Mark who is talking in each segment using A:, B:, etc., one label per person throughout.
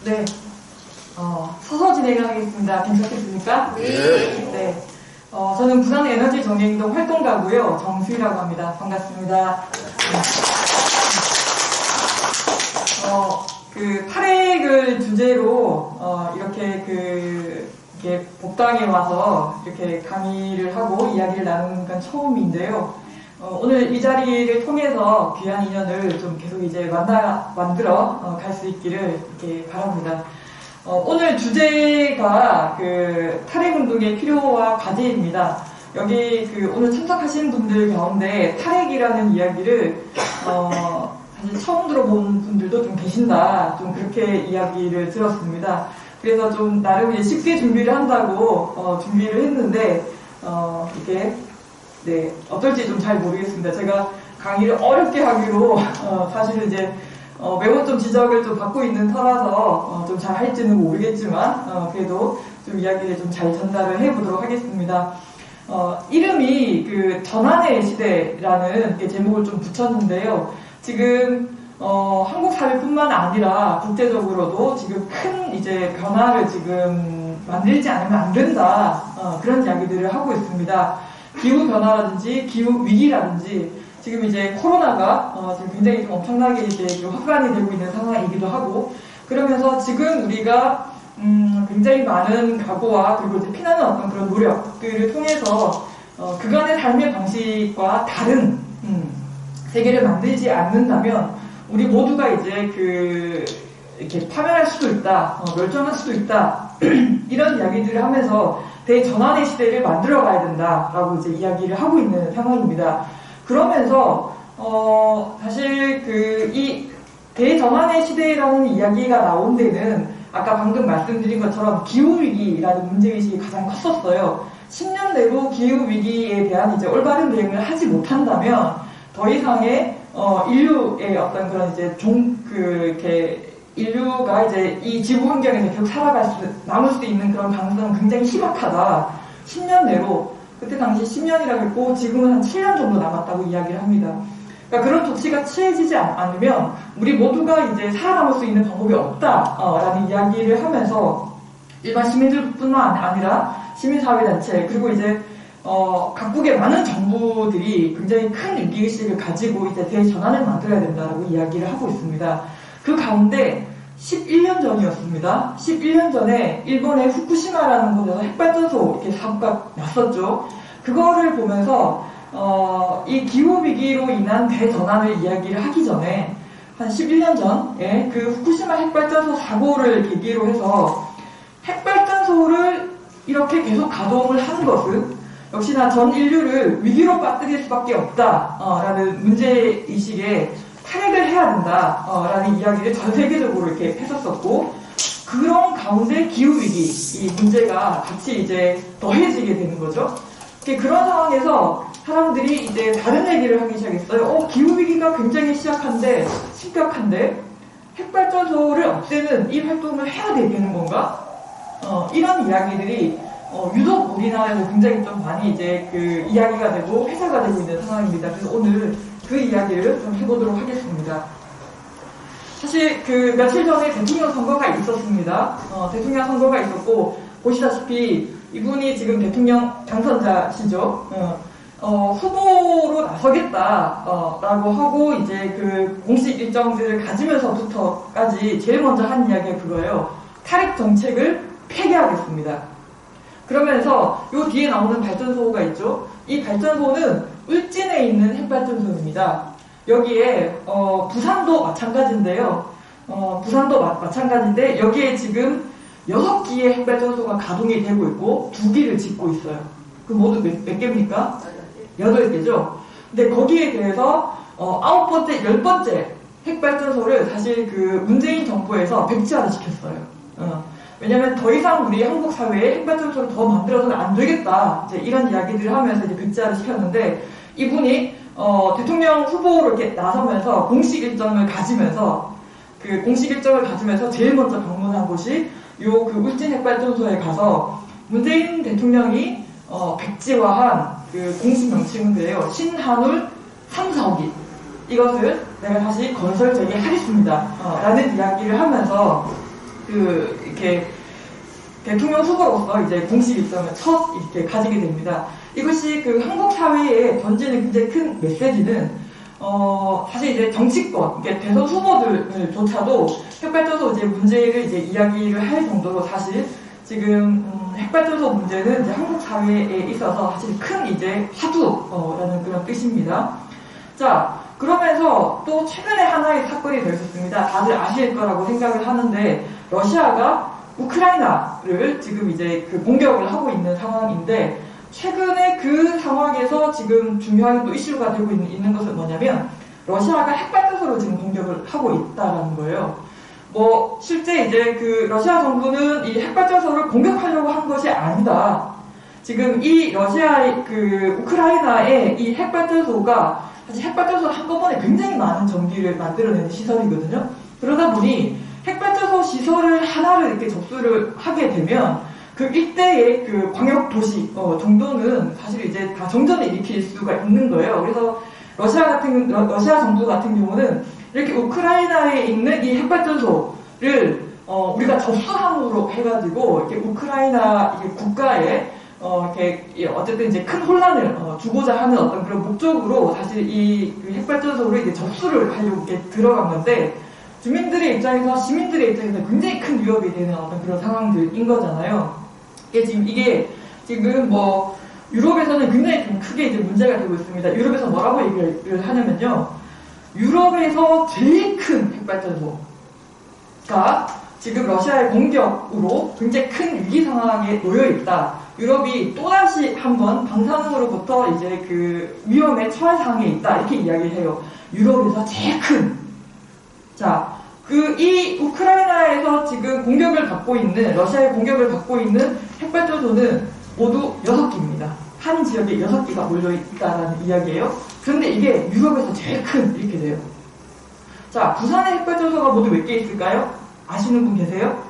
A: 네, 서서 진행을 하겠습니다. 괜찮겠습니까?
B: 네.
A: 네. 저는 부산 에너지 정의행동 활동가고요. 정수희라고 합니다. 반갑습니다. 그 탈핵을 주제로 이렇게 복당에 와서 이렇게 강의를 하고 이야기를 나누는 건 처음인데요. 오늘 이 자리를 통해서 귀한 인연을 좀 계속 이제 만들어 갈 수 있기를 이렇게 바랍니다. 오늘 주제가 그 탈핵운동의 필요와 과제입니다. 여기 오늘 참석하신 분들 가운데 탈핵이라는 이야기를 사실 처음 들어본 분들도 좀 계신다. 좀 그렇게 이야기를 들었습니다. 그래서 좀 나름 이제 쉽게 준비를 한다고 준비를 했는데 이게 네 어떨지 좀 잘 모르겠습니다. 제가 강의를 어렵게 하기로 사실은 이제 매번 좀 지적을 좀 받고 있는 터라서 좀 잘 할지는 모르겠지만 그래도 좀 이야기를 좀 잘 전달을 해보도록 하겠습니다. 이름이 그 전환의 시대라는 제목을 좀 붙였는데요. 지금 한국 사회뿐만 아니라 국제적으로도 지금 큰 이제 변화를 지금 만들지 않으면 안 된다 그런 이야기들을 하고 있습니다. 기후 변화라든지 기후 위기라든지 지금 이제 코로나가 지금 굉장히 좀 엄청나게 이제 확산이 되고 있는 상황이기도 하고 그러면서 지금 우리가 굉장히 많은 각오와 그리고 이제 피나는 어떤 그런 노력들을 통해서 그간의 삶의 방식과 다른 세계를 만들지 않는다면 우리 모두가 이제 이렇게 파멸할 수도 있다, 멸종할 수도 있다 이런 이야기들을 하면서 대전환의 시대를 만들어 가야 된다라고 이제 이야기를 하고 있는 상황입니다. 그러면서 사실 이 대전환의 시대라는 이야기가 나온 데는 아까 방금 말씀드린 것처럼 기후위기라는 문제의식이 가장 컸었어요. 10년 내로 기후위기에 대한 이제 올바른 대응을 하지 못한다면 더 이상의 인류의 어떤 그런 이제 이렇게 인류가 이제 이 지구 환경에서 계속 남을 수도 있는 그런 가능성은 굉장히 희박하다. 10년 내로 그때 당시 10년이라고 했고 지금은 한 7년 정도 남았다고 이야기를 합니다. 그러니까 그런 조치가 취해지지 않으면 우리 모두가 이제 살아남을 수 있는 방법이 없다라는 이야기를 하면서 일반 시민들뿐만 아니라 시민사회단체 그리고 이제 각국의 많은 정부들이 굉장히 큰 위기의식을 가지고 이제 대전환을 만들어야 된다라고 이야기를 하고 있습니다. 그 가운데 11년 전이었습니다. 11년 전에 일본의 후쿠시마라는 곳에서 핵발전소 이렇게 사고가 났었죠. 그거를 보면서 이 기후위기로 인한 대전환을 이야기를 하기 전에 한 11년 전에 그 후쿠시마 핵발전소 사고를 계기로 해서 핵발전소를 이렇게 계속 가동을 하는 것은 역시나 전 인류를 위기로 빠뜨릴 수밖에 없다라는 문제의식에 탈핵을 해야 된다라는 이야기를 전 세계적으로 이렇게 했었었고 그런 가운데 기후위기 이 문제가 같이 이제 더해지게 되는 거죠. 그런 상황에서 사람들이 이제 다른 얘기를 하기 시작했어요. 기후위기가 굉장히 심각한데 핵발전소를 없애는 이 활동을 해야 되는 건가? 이런 이야기들이 유독 우리나라에서 굉장히 좀 많이 이제 이야기가 되고 회자가 되고 있는 상황입니다. 그래서 오늘 그 이야기를 좀 해보도록 하겠습니다. 사실 며칠 전에 대통령 선거가 있었습니다. 대통령 선거가 있었고 보시다시피 이분이 지금 대통령 당선자시죠. 후보로 나서겠다라고 하고 이제 공식 일정들을 가지면서부터까지 제일 먼저 한 이야기가 그거예요. 탈핵 정책을 폐기하겠습니다. 그러면서 요 뒤에 나오는 발전소가 있죠. 이 발전소는 울진에 있는 핵발전소입니다. 여기에 부산도 마찬가지인데요. 부산도 마찬가지인데 여기에 지금 6기의 핵발전소가 가동이 되고 있고 2기를 짓고 있어요. 그 모두 몇 개입니까? 8개죠. 근데 거기에 대해서 9번째, 10번째 핵발전소를 사실 문재인 정부에서 백지화를 시켰어요. 왜냐면 더 이상 우리 한국 사회에 핵발전소를 더 만들어서는 안 되겠다. 이제 이런 이야기들을 하면서 이제 백지화를 시켰는데 이분이 대통령 후보로 이렇게 나서면서 공식 일정을 가지면서 제일 먼저 방문한 곳이 울진 핵발전소에 가서 문재인 대통령이 백지화한 공식 명칭인데요. 신한울 3, 4호기 이것을 내가 다시 건설 재개하겠습니다. 라는 이야기를 하면서 이렇게 대통령 후보로서 이제 공식 일정을 이렇게 가지게 됩니다. 이것이 한국 사회에 던지는 굉장히 큰 메시지는, 사실 이제 정치권, 대선 후보들조차도 핵발전소 이제 문제를 이제 이야기를 할 정도로 사실 지금 핵발전소 문제는 이제 한국 사회에 있어서 사실 큰 이제 화두라는 그런 뜻입니다. 자, 그러면서 또 최근에 하나의 사건이 더 있었습니다. 다들 아실 거라고 생각을 하는데, 러시아가 우크라이나를 지금 이제 공격을 하고 있는 상황인데, 최근에 그 상황에서 지금 중요하게 또 이슈가 되고 있는 것은 뭐냐면, 러시아가 핵발전소로 지금 공격을 하고 있다는 거예요. 실제 이제 러시아 정부는 이 핵발전소를 공격하려고 한 것이 아니다. 지금 이 우크라이나의 이 핵발전소가 사실 핵발전소 한꺼번에 굉장히 많은 전기를 만들어내는 시설이거든요. 그러다 보니 핵발전소 시설을 하나를 이렇게 접수를 하게 되면 그 일대의 광역 도시 정도는 사실 이제 다 정전을 일으킬 수가 있는 거예요. 그래서 러시아 정부 같은 경우는 이렇게 우크라이나에 있는 이 핵발전소를 우리가 접수함으로 해가지고 이렇게 우크라이나 국가에 어쨌든 이제 큰 혼란을 주고자 하는 어떤 그런 목적으로 사실 이 핵발전소로 이제 접수를 하려고 이렇게 들어간 건데, 주민들의 입장에서, 시민들의 입장에서 굉장히 큰 위협이 되는 어떤 그런 상황들인 거잖아요. 이게 지금 유럽에서는 굉장히 좀 크게 이제 문제가 되고 있습니다. 유럽에서 뭐라고 얘기를 하냐면요. 유럽에서 제일 큰 핵발전소가 지금 러시아의 공격으로 굉장히 큰 위기 상황에 놓여 있다. 유럽이 또다시 한번 방사능으로부터 이제 위험에 처할 상황에 있다. 이렇게 이야기를 해요. 유럽에서 제일 큰. 자, 이 우크라이나에서 지금 공격을 받고 있는, 러시아의 공격을 받고 있는 핵발전소는 모두 6개입니다. 한 지역에 6개가 몰려있다라는 이야기예요. 그런데 이게 유럽에서 제일 큰, 이렇게 돼요. 자, 부산의 핵발전소가 모두 몇 개 있을까요? 아시는 분 계세요?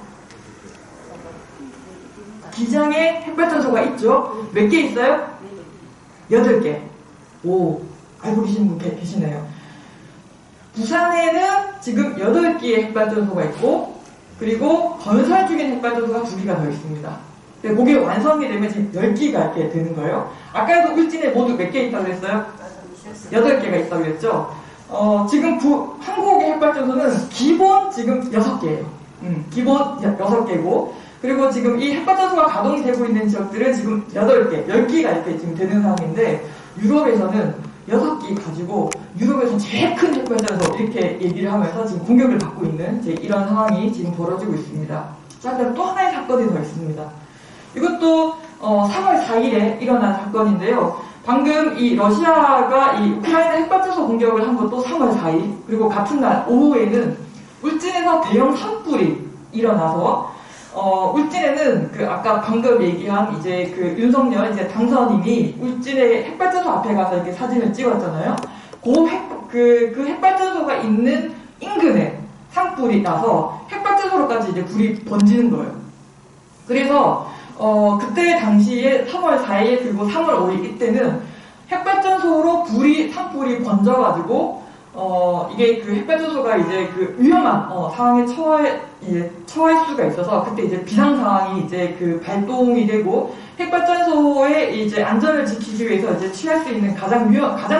A: 기장에 핵발전소가 있죠? 몇 개 있어요? 8개. 오, 알고 계시는 분 계시네요. 부산에는 지금 8개의 핵발전소가 있고, 그리고 건설 중인 핵발전소가 2개가 더 있습니다. 그게 완성이 되면 지금 10개가 이렇게 되는 거예요. 아까도 울진에 모두 몇 개 있다고 했어요? 8개가 있다고 했죠? 지금 한국의 핵발전소는 기본 지금 6개예요. 기본 6개고, 그리고 지금 이 핵발전소가 가동이 되고 있는 지역들은 지금 8개, 10개가 이렇게 지금 되는 상황인데, 유럽에서는 6개 가지고 유럽에서 제일 큰 핵발전소 이렇게 얘기를 하면서 지금 공격을 받고 있는 이런 상황이 지금 벌어지고 있습니다. 자, 그럼 또 하나의 사건이 더 있습니다. 이것도 3월 4일에 일어난 사건인데요. 방금 이 러시아가 이 우크라이나 핵발전소 공격을 한 것도 3월 4일, 그리고 같은 날 오후에는 울진에서 대형 산불이 일어나서 울진에는 아까 방금 얘기한 이제 윤석열 이제 당선인이 울진의 핵발전소 앞에 가서 이렇게 사진을 찍었잖아요. 그 핵발전소가 있는 인근에 산불이 나서 핵발전소로까지 이제 불이 번지는 거예요. 그래서 그때 당시에 3월 4일 그리고 3월 5일 이때는 핵발전소로 산불이 번져가지고 이게 핵발전소가 이제 위험한 상황에 처할 수가 있어서 그때 이제 비상 상황이 이제 발동이 되고 핵발전소의 이제 안전을 지키기 위해서 이제 취할 수 있는 가장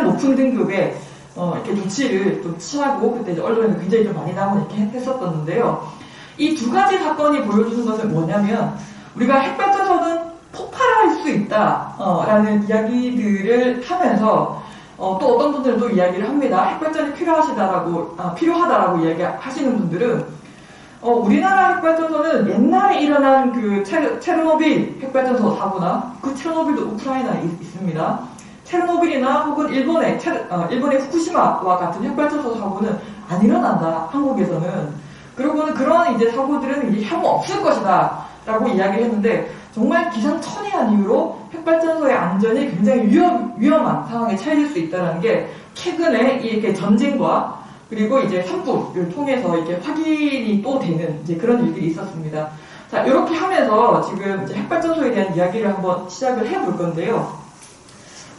A: 높은 등급의 이렇게 조치를 좀 취하고 그때 이제 언론에서 굉장히 좀 많이 나오고 이렇게 했었었는데요. 이 두 가지 사건이 보여주는 것은 뭐냐면 우리가 핵발전소는 폭발할 수 있다 라는 이야기들을 하면서 또 어떤 분들은 또 이야기를 합니다. 핵발전이 필요하다라고 이야기하시는 분들은 우리나라 핵발전소는 옛날에 일어난 체르노빌 핵발전소 사고나 체르노빌도 우크라이나에 있습니다. 체르노빌이나 혹은 일본의 후쿠시마와 같은 핵발전소 사고는 안 일어난다. 한국에서는. 그리고는 그런 이제 사고들은 이제 향후 없을 것이다 라고 이야기를 했는데 정말 기상천외한 이유로 핵발전소의 안전이 굉장히 위험한 상황에 처해질 수 있다는 게 최근에 이렇게 전쟁과 그리고 이제 산불을 통해서 이렇게 확인이 또 되는 이제 그런 일들이 있었습니다. 자, 이렇게 하면서 지금 이제 핵발전소에 대한 이야기를 한번 시작을 해볼 건데요.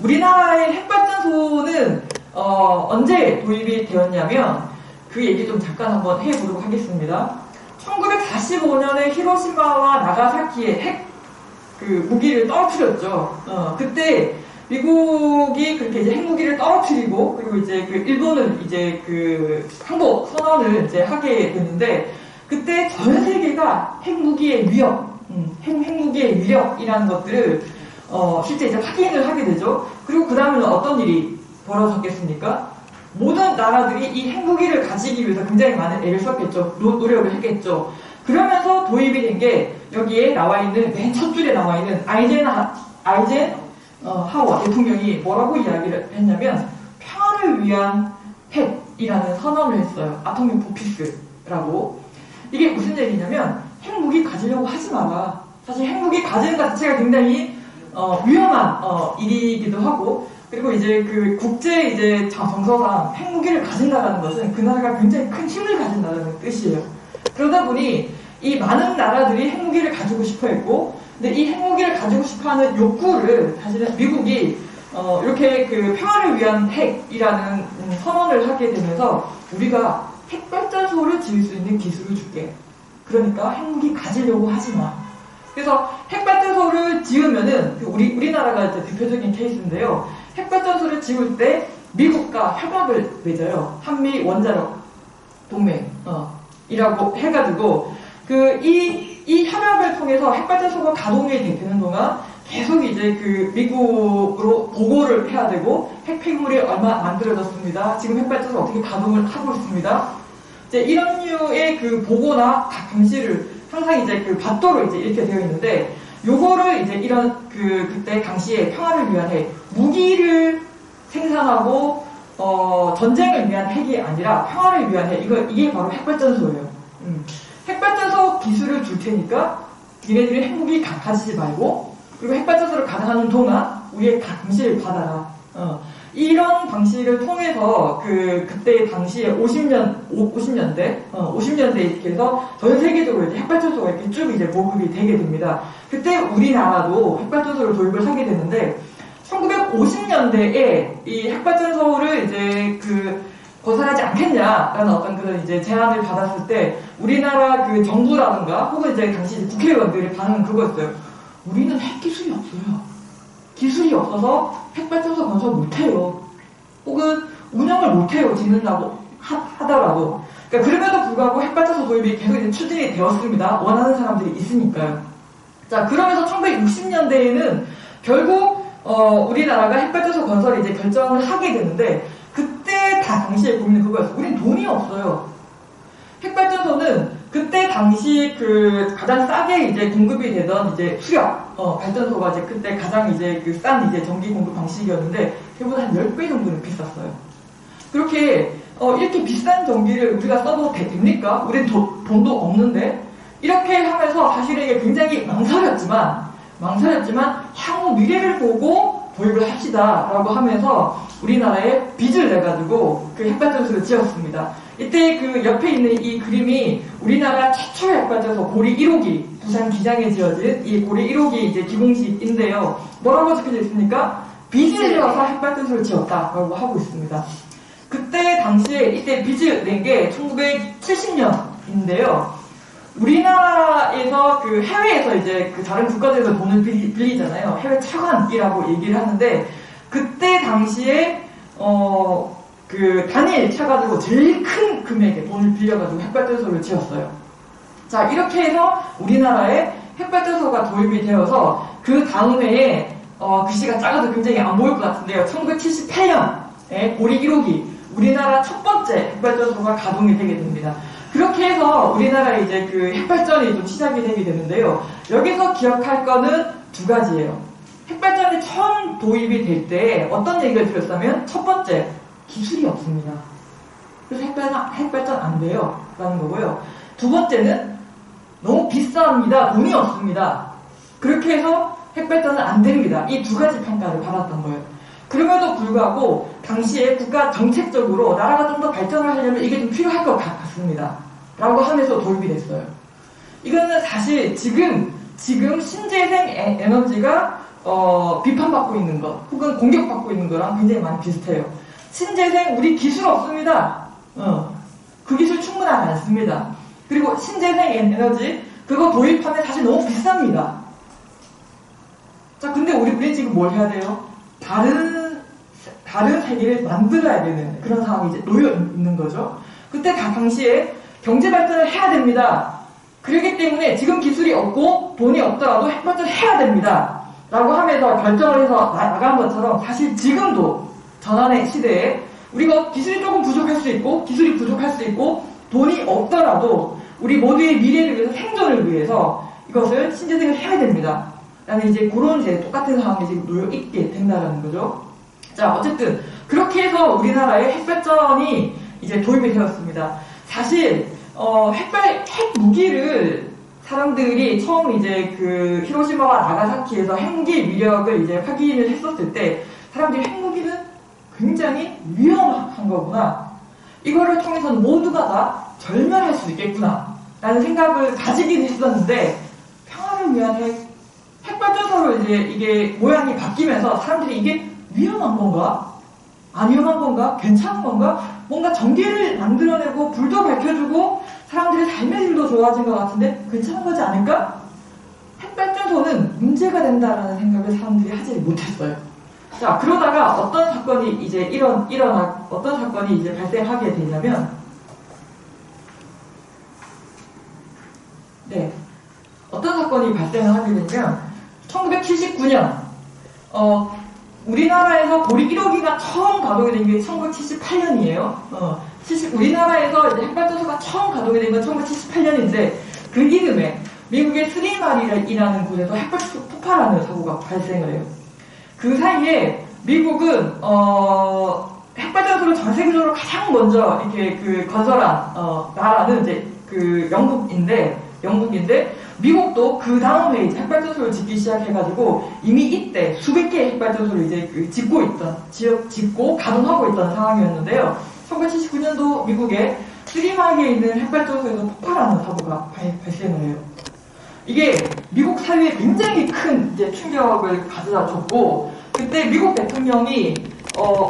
A: 우리나라의 핵발전소는 언제 도입이 되었냐면 그 얘기 좀 잠깐 한번 해보도록 하겠습니다. 1945년에 히로시마와 나가사키에 핵 무기를 떨어뜨렸죠. 그때 미국이 그렇게 이제 핵무기를 떨어뜨리고, 그리고 이제 일본은 이제 항복 선언을 이제 하게 됐는데, 그때 전 세계가 핵무기의 위력, 핵무기의 위력이라는 것들을 실제 이제 확인을 하게 되죠. 그리고 그 다음에는 어떤 일이 벌어졌겠습니까? 모든 나라들이 이 핵무기를 가지기 위해서 굉장히 많은 애를 썼겠죠. 노력을 했겠죠. 그러면서 도입이 된 게 여기에 나와 있는, 맨 첫 줄에 나와 있는 아이젠하워 대통령이 뭐라고 이야기를 했냐면, 평화를 위한 핵이라는 선언을 했어요. 아토믹 포피스라고. 이게 무슨 얘기냐면, 핵무기 가지려고 하지 마라. 사실 핵무기 가지는 것 자체가 굉장히 위험한 일이기도 하고, 그리고 이제 국제 이제 정서상 핵무기를 가진다는 것은 그 나라가 굉장히 큰 힘을 가진다는 뜻이에요. 그러다 보니 이 많은 나라들이 핵무기를 가지고 싶어 했고, 근데 이 핵무기를 가지고 싶어 하는 욕구를 사실은 미국이 이렇게 평화를 위한 핵이라는 선언을 하게 되면서, 우리가 핵발전소를 지을 수 있는 기술을 줄게. 그러니까 핵무기 가지려고 하지 마. 그래서 핵발전소를 지으면은, 우리나라가 이제 대표적인 케이스인데요. 핵발전소를 지을 때 미국과 협약을 맺어요. 한미 원자력 동맹, 이라고 해가지고, 이 협약을 통해서 핵발전소가 가동이 되는 동안 계속 이제 미국으로 보고를 해야 되고, 핵폐기물이 얼마 만들어졌습니다. 지금 핵발전소 어떻게 가동을 하고 있습니다. 이제 이런 류의 보고나 각 감시를 항상 이제 받도록 이제 이렇게 되어 있는데, 요거를 이제 이런 그때 당시에 평화를 위한 핵, 무기를 생산하고 전쟁을 위한 핵이 아니라 평화를 위한 핵, 이게 바로 핵발전소예요. 핵발전소 기술을 줄 테니까 니네들이 핵무기 가지지 말고, 그리고 핵발전소를 가동하는 동안 우리의 감시를 받아라. 이런 방식을 통해서 그때 당시에 50년대 이렇게 해서 전 세계적으로 이제 핵발전소가 이렇게 쭉 이제 보급이 되게 됩니다. 그때 우리나라도 핵발전소를 도입을 하게 되는데, 1950년대에 이 핵발전소를 이제 건설하지 않겠냐라는 어떤 그런 이제 제안을 받았을 때, 우리나라 정부라든가 혹은 이제 당시 이제 국회의원들의 반응은 그거였어요. 우리는 핵 기술이 없어요. 기술이 없어서 핵발전소 건설 못해요. 혹은 운영을 못해요. 짓는다고 하더라도. 그러니까 그럼에도 불구하고 핵발전소 도입이 계속 이제 추진이 되었습니다. 원하는 사람들이 있으니까요. 자, 그러면서 1960년대에는 결국 우리나라가 핵발전소 건설을 이제 결정을 하게 되는데, 그때 당시에 고민은 그거였어요. 우린 돈이 없어요. 핵발전소는 그때 당시 가장 싸게 이제 공급이 되던 이제 수력 발전소가 이제 그때 가장 이제 싼 이제 전기 공급 방식이었는데, 그보다 한 10배 정도는 비쌌어요. 그렇게 이렇게 비싼 전기를 우리가 써도 됩니까? 우린 돈도 없는데. 이렇게 하면서 사실은 이게 굉장히 망설였지만 향후 미래를 보고 도입을 합시다라고 하면서 우리나라에 빚을 내가지고 핵발전소를 지었습니다. 이때 옆에 있는 이 그림이 우리나라 최초의 핵발전소 고리 1호기, 부산 기장에 지어진 이 고리 1호기 이제 기공식인데요. 뭐라고 적혀져 있습니까? 빚을 내어서 핵발전소를 지었다라고 하고 있습니다. 그때 당시에 이때 빚을 낸 게 1970년인데요. 우리나라에서 해외에서 이제 다른 국가들에서 돈을 빌리잖아요. 해외 차관이라고 얘기를 하는데, 그때 당시에 단일 차가지고 제일 큰 금액의 돈을 빌려가지고 핵발전소를 지었어요. 자, 이렇게 해서 우리나라에 핵발전소가 도입이 되어서 그 다음 해에 글씨가 작아도 굉장히 안 보일 것 같은데요. 1978년에 고리 1호기 우리나라 첫 번째 핵발전소가 가동이 되게 됩니다. 그렇게 해서 우리나라에 이제 핵발전이 좀 시작이 되게 되는데요. 여기서 기억할 거는 두 가지예요. 핵발전이 처음 도입이 될 때 어떤 얘기를 들었냐면, 첫 번째, 기술이 없습니다. 그래서 핵발전 안 돼요. 라는 거고요. 두 번째는 너무 비쌉니다. 돈이 없습니다. 그렇게 해서 핵발전은 안 됩니다. 이 두 가지 평가를 받았던 거예요. 그럼에도 불구하고 당시에 국가 정책적으로 나라가 좀 더 발전을 하려면 이게 좀 필요할 것 같습니다. 라고 하면서 도입이 됐어요. 이거는 사실 지금 신재생 에너지가 비판받고 있는 것 혹은 공격받고 있는 거랑 굉장히 많이 비슷해요. 신재생 우리 기술 없습니다. 그 기술 충분하지 않습니다. 그리고 신재생 에너지, 그거 도입하면 사실 너무 비쌉니다. 자, 근데 우리 지금 뭘 해야 돼요? 다른 세계를 만들어야 되는 그런 상황이 이제 놓여 있는 거죠. 그때 당시에 경제 발전을 해야 됩니다. 그렇기 때문에 지금 기술이 없고 돈이 없더라도 핵발전을 해야 됩니다. 라고 하면서 결정을 해서 나간 것처럼 사실 지금도 전환의 시대에 우리가 기술이 조금 부족할 수 있고 기술이 부족할 수 있고 돈이 없더라도 우리 모두의 미래를 위해서 생존을 위해서 이것을 신재생을 해야 됩니다. 라는 이제 그런 이제 똑같은 상황이 지금 놓여 있게 된다는 거죠. 자, 어쨌든 그렇게 해서 우리나라의 핵발전이 이제 도입이 되었습니다. 사실 핵 무기를 사람들이 처음 이제 그 히로시마와 나가사키에서 핵무기의 위력을 이제 확인을 했었을 때 사람들이 핵무기는 굉장히 위험한 거구나. 이거를 통해서는 모두가 다 절멸할 수 있겠구나. 라는 생각을 가지긴 했었는데 평화를 위한 핵발전소로 이제 이게 모양이 바뀌면서 사람들이 이게 위험한 건가? 안 위험한 건가? 괜찮은 건가? 뭔가 전기를 만들어내고 불도 밝혀주고 사람들의 삶의 질도 좋아진 것 같은데 괜찮은 거지 않을까? 핵발전소는 문제가 된다라는 생각을 사람들이 하지 못했어요. 자, 그러다가 어떤 사건이 이제 어떤 사건이 이제 발생하게 되냐면, 네. 어떤 사건이 발생을 하게 되냐면, 1979년, 우리나라에서 고리 1호기가 처음 가동이 된 게 1978년이에요. 우리나라에서 이제 핵발전소가 처음 가동이 된 건 1978년인데, 그 이듬해 미국의 스리마리라는 곳에서 핵발전소 폭발하는 사고가 발생을 해요. 그 사이에 미국은 핵발전소를 전 세계적으로 가장 먼저 이렇게 그 건설한 나라는 이제 그 영국인데 미국도 그 다음에 이제 핵발전소를 짓기 시작해가지고 이미 이때 수백 개의 핵발전소를 이제 짓고 가동하고 있던 상황이었는데요. 1979년도 미국의 스리마리에 있는 핵발전소에서 폭발하는 사고가 발생을 해요. 이게 미국 사회에 굉장히 큰 이제 충격을 가져다 줬고, 그때 미국 대통령이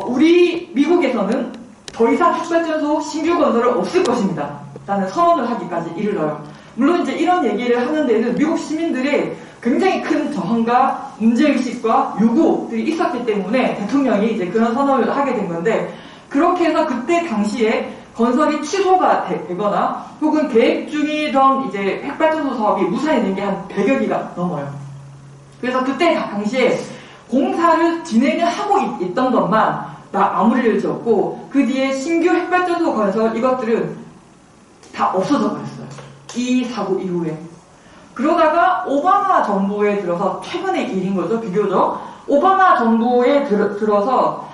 A: 우리 미국에서는 더 이상 핵발전소 신규 건설은 없을 것입니다. 라는 선언을 하기까지 이르러요. 물론 이제 이런 얘기를 하는 데는 미국 시민들의 굉장히 큰 저항과 문제의식과 요구들이 있었기 때문에 대통령이 이제 그런 선언을 하게 된 건데, 그렇게 해서 그때 당시에 건설이 취소가 되거나 혹은 계획 중이던 이제 핵발전소 사업이 무산이 된 게 한 100여 기가 넘어요. 그래서 그때 당시에 공사를 진행을 하고 있던 것만 마무리를 지었고, 그 뒤에 신규 핵발전소 건설 이것들은 다 없어져 버렸어요. 이 사고 이후에. 그러다가 오바마 정부에 들어서 최근의 일인 거죠. 비교적 오바마 정부에 들어서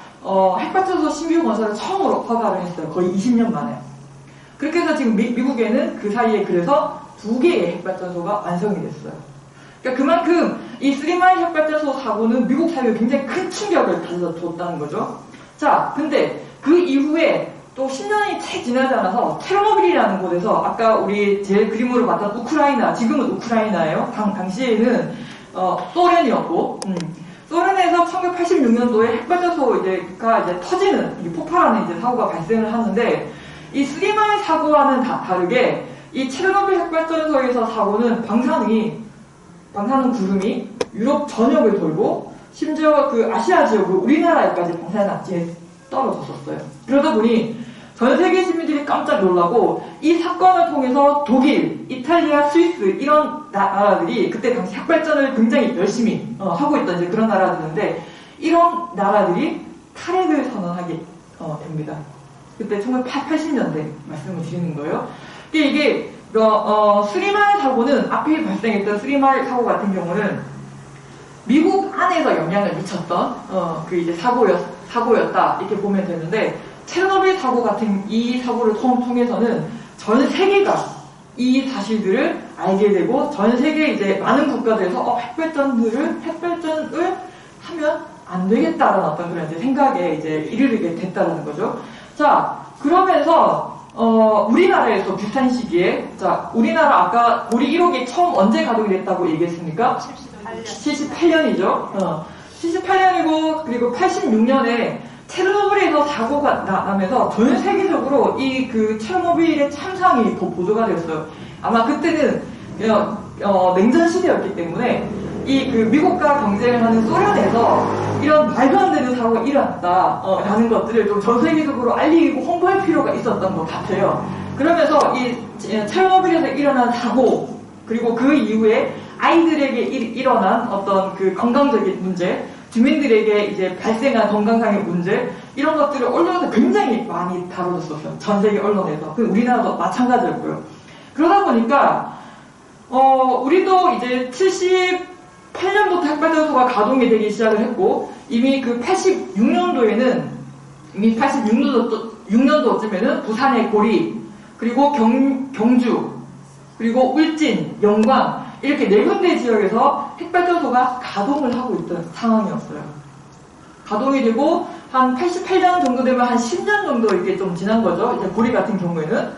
A: 핵발전소 신규 건설을 처음으로 허가를 했어요. 거의 20년 만에. 그렇게 해서 지금 미국에는 그 사이에 그래서 2개의 핵발전소가 완성이 됐어요. 그러니까 그만큼 이 스리마리 핵발전소 사고는 미국 사회에 굉장히 큰 충격을 가져다 줬다는 거죠. 자, 근데 그 이후에 또 10년이 채 지나지 않아서 체르노빌이라는 곳에서 아까 우리 제일 그림으로 봤던 우크라이나, 지금은 우크라이나예요. 당시에는 소련이었고, 소련에서 1986년도에 핵발전소가 이제 터지는, 폭발하는 이제 사고가 발생을 하는데, 이 스리마리 사고와는 다르게 이 체르노빌 핵발전소에서 사고는 방사능 구름이 유럽 전역을 돌고 심지어 그 아시아 지역으로 우리나라에까지 방사능이 떨어졌었어요. 그러다 보니 전 세계 시민들이 깜짝 놀라고 이 사건을 통해서 독일, 이탈리아, 스위스 이런 나라들이 그때 당시 핵발전을 굉장히 열심히 하고 있던 이제 그런 나라들인데 이런 나라들이 탈핵을 선언하게 됩니다. 그때 1980년대 말씀을 드리는 거예요. 이게 스리마리 사고는 앞에 발생했던 스리마리 사고 같은 경우는 미국 안에서 영향을 미쳤던 그 이제 사고였다 이렇게 보면 되는데 체르노빌 사고 같은 이 사고를 통해서는 전 세계가 이 사실들을 알게 되고 전 세계 이제 많은 국가들에서 핵발전을 하면 안 되겠다라는 어떤 그런 이제 생각에 이제 이르게 됐다라는 거죠. 자, 그러면서 우리나라에서 비슷한 시기에 자, 우리나라 아까 고리 1호기 처음 언제 가동이 됐다고 얘기했습니까? 78년이죠. 78년이고 그리고 86년에 체르노빌에서 사고가 나면서 전 세계적으로 이 그 체르노빌의 참상이 더 보도가 되었어요. 아마 그때는 냉전 시대였기 때문에 이 그 미국과 경쟁을 하는 소련에서 이런 말도 안 되는 사고가 일어났다 라는 것들을 좀 전 세계적으로 알리고 홍보할 필요가 있었던 것 같아요. 그러면서 이 체르노빌에서 일어난 사고, 그리고 그 이후에 아이들에게 일어난 어떤 그 건강적인 문제, 주민들에게 이제 발생한 건강상의 문제, 이런 것들을 언론에서 굉장히 많이 다뤄졌었어요. 전 세계 언론에서. 그 우리나라도 마찬가지였고요. 그러다 보니까 우리도 이제 78년부터 핵발전소가 가동이 되기 시작을 했고, 이미 그 86년도에는 이미 86년도쯤에는 부산의 고리, 그리고 경주, 그리고 울진, 영광, 이렇게 4군데 지역에서 핵발전소가 가동을 하고 있던 상황이었어요. 가동이 되고 한 88년 정도 되면 한 10년 정도 이렇게 좀 지난 거죠. 이제 고리 같은 경우에는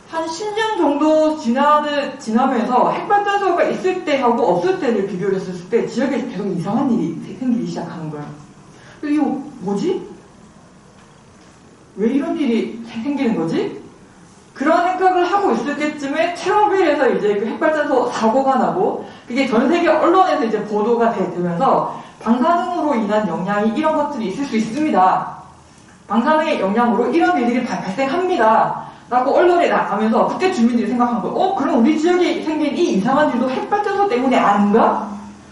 A: 한 10년 정도 지나면서 핵발전소가 있을 때하고 없을 때를 비교를 했을 때 지역에 계속 이상한 일이 생기기 시작하는 거예요. 그래서 이거 뭐지? 왜 이런 일이 생기는 거지? 그런 생각을 하고 있을 때쯤에 체르노빌에서 이제 그 핵발전소 사고가 나고, 그게 전 세계 언론에서 이제 보도가 되면서 방사능으로 인한 영향이 이런 것들이 있을 수 있습니다. 방사능의 영향으로 이런 일들이 발생합니다. 라고 언론에 나가면서 그때 주민들이 생각한 거예요. 그럼 우리 지역에 생긴 이 이상한 일도 핵발전소 때문에 아닌가?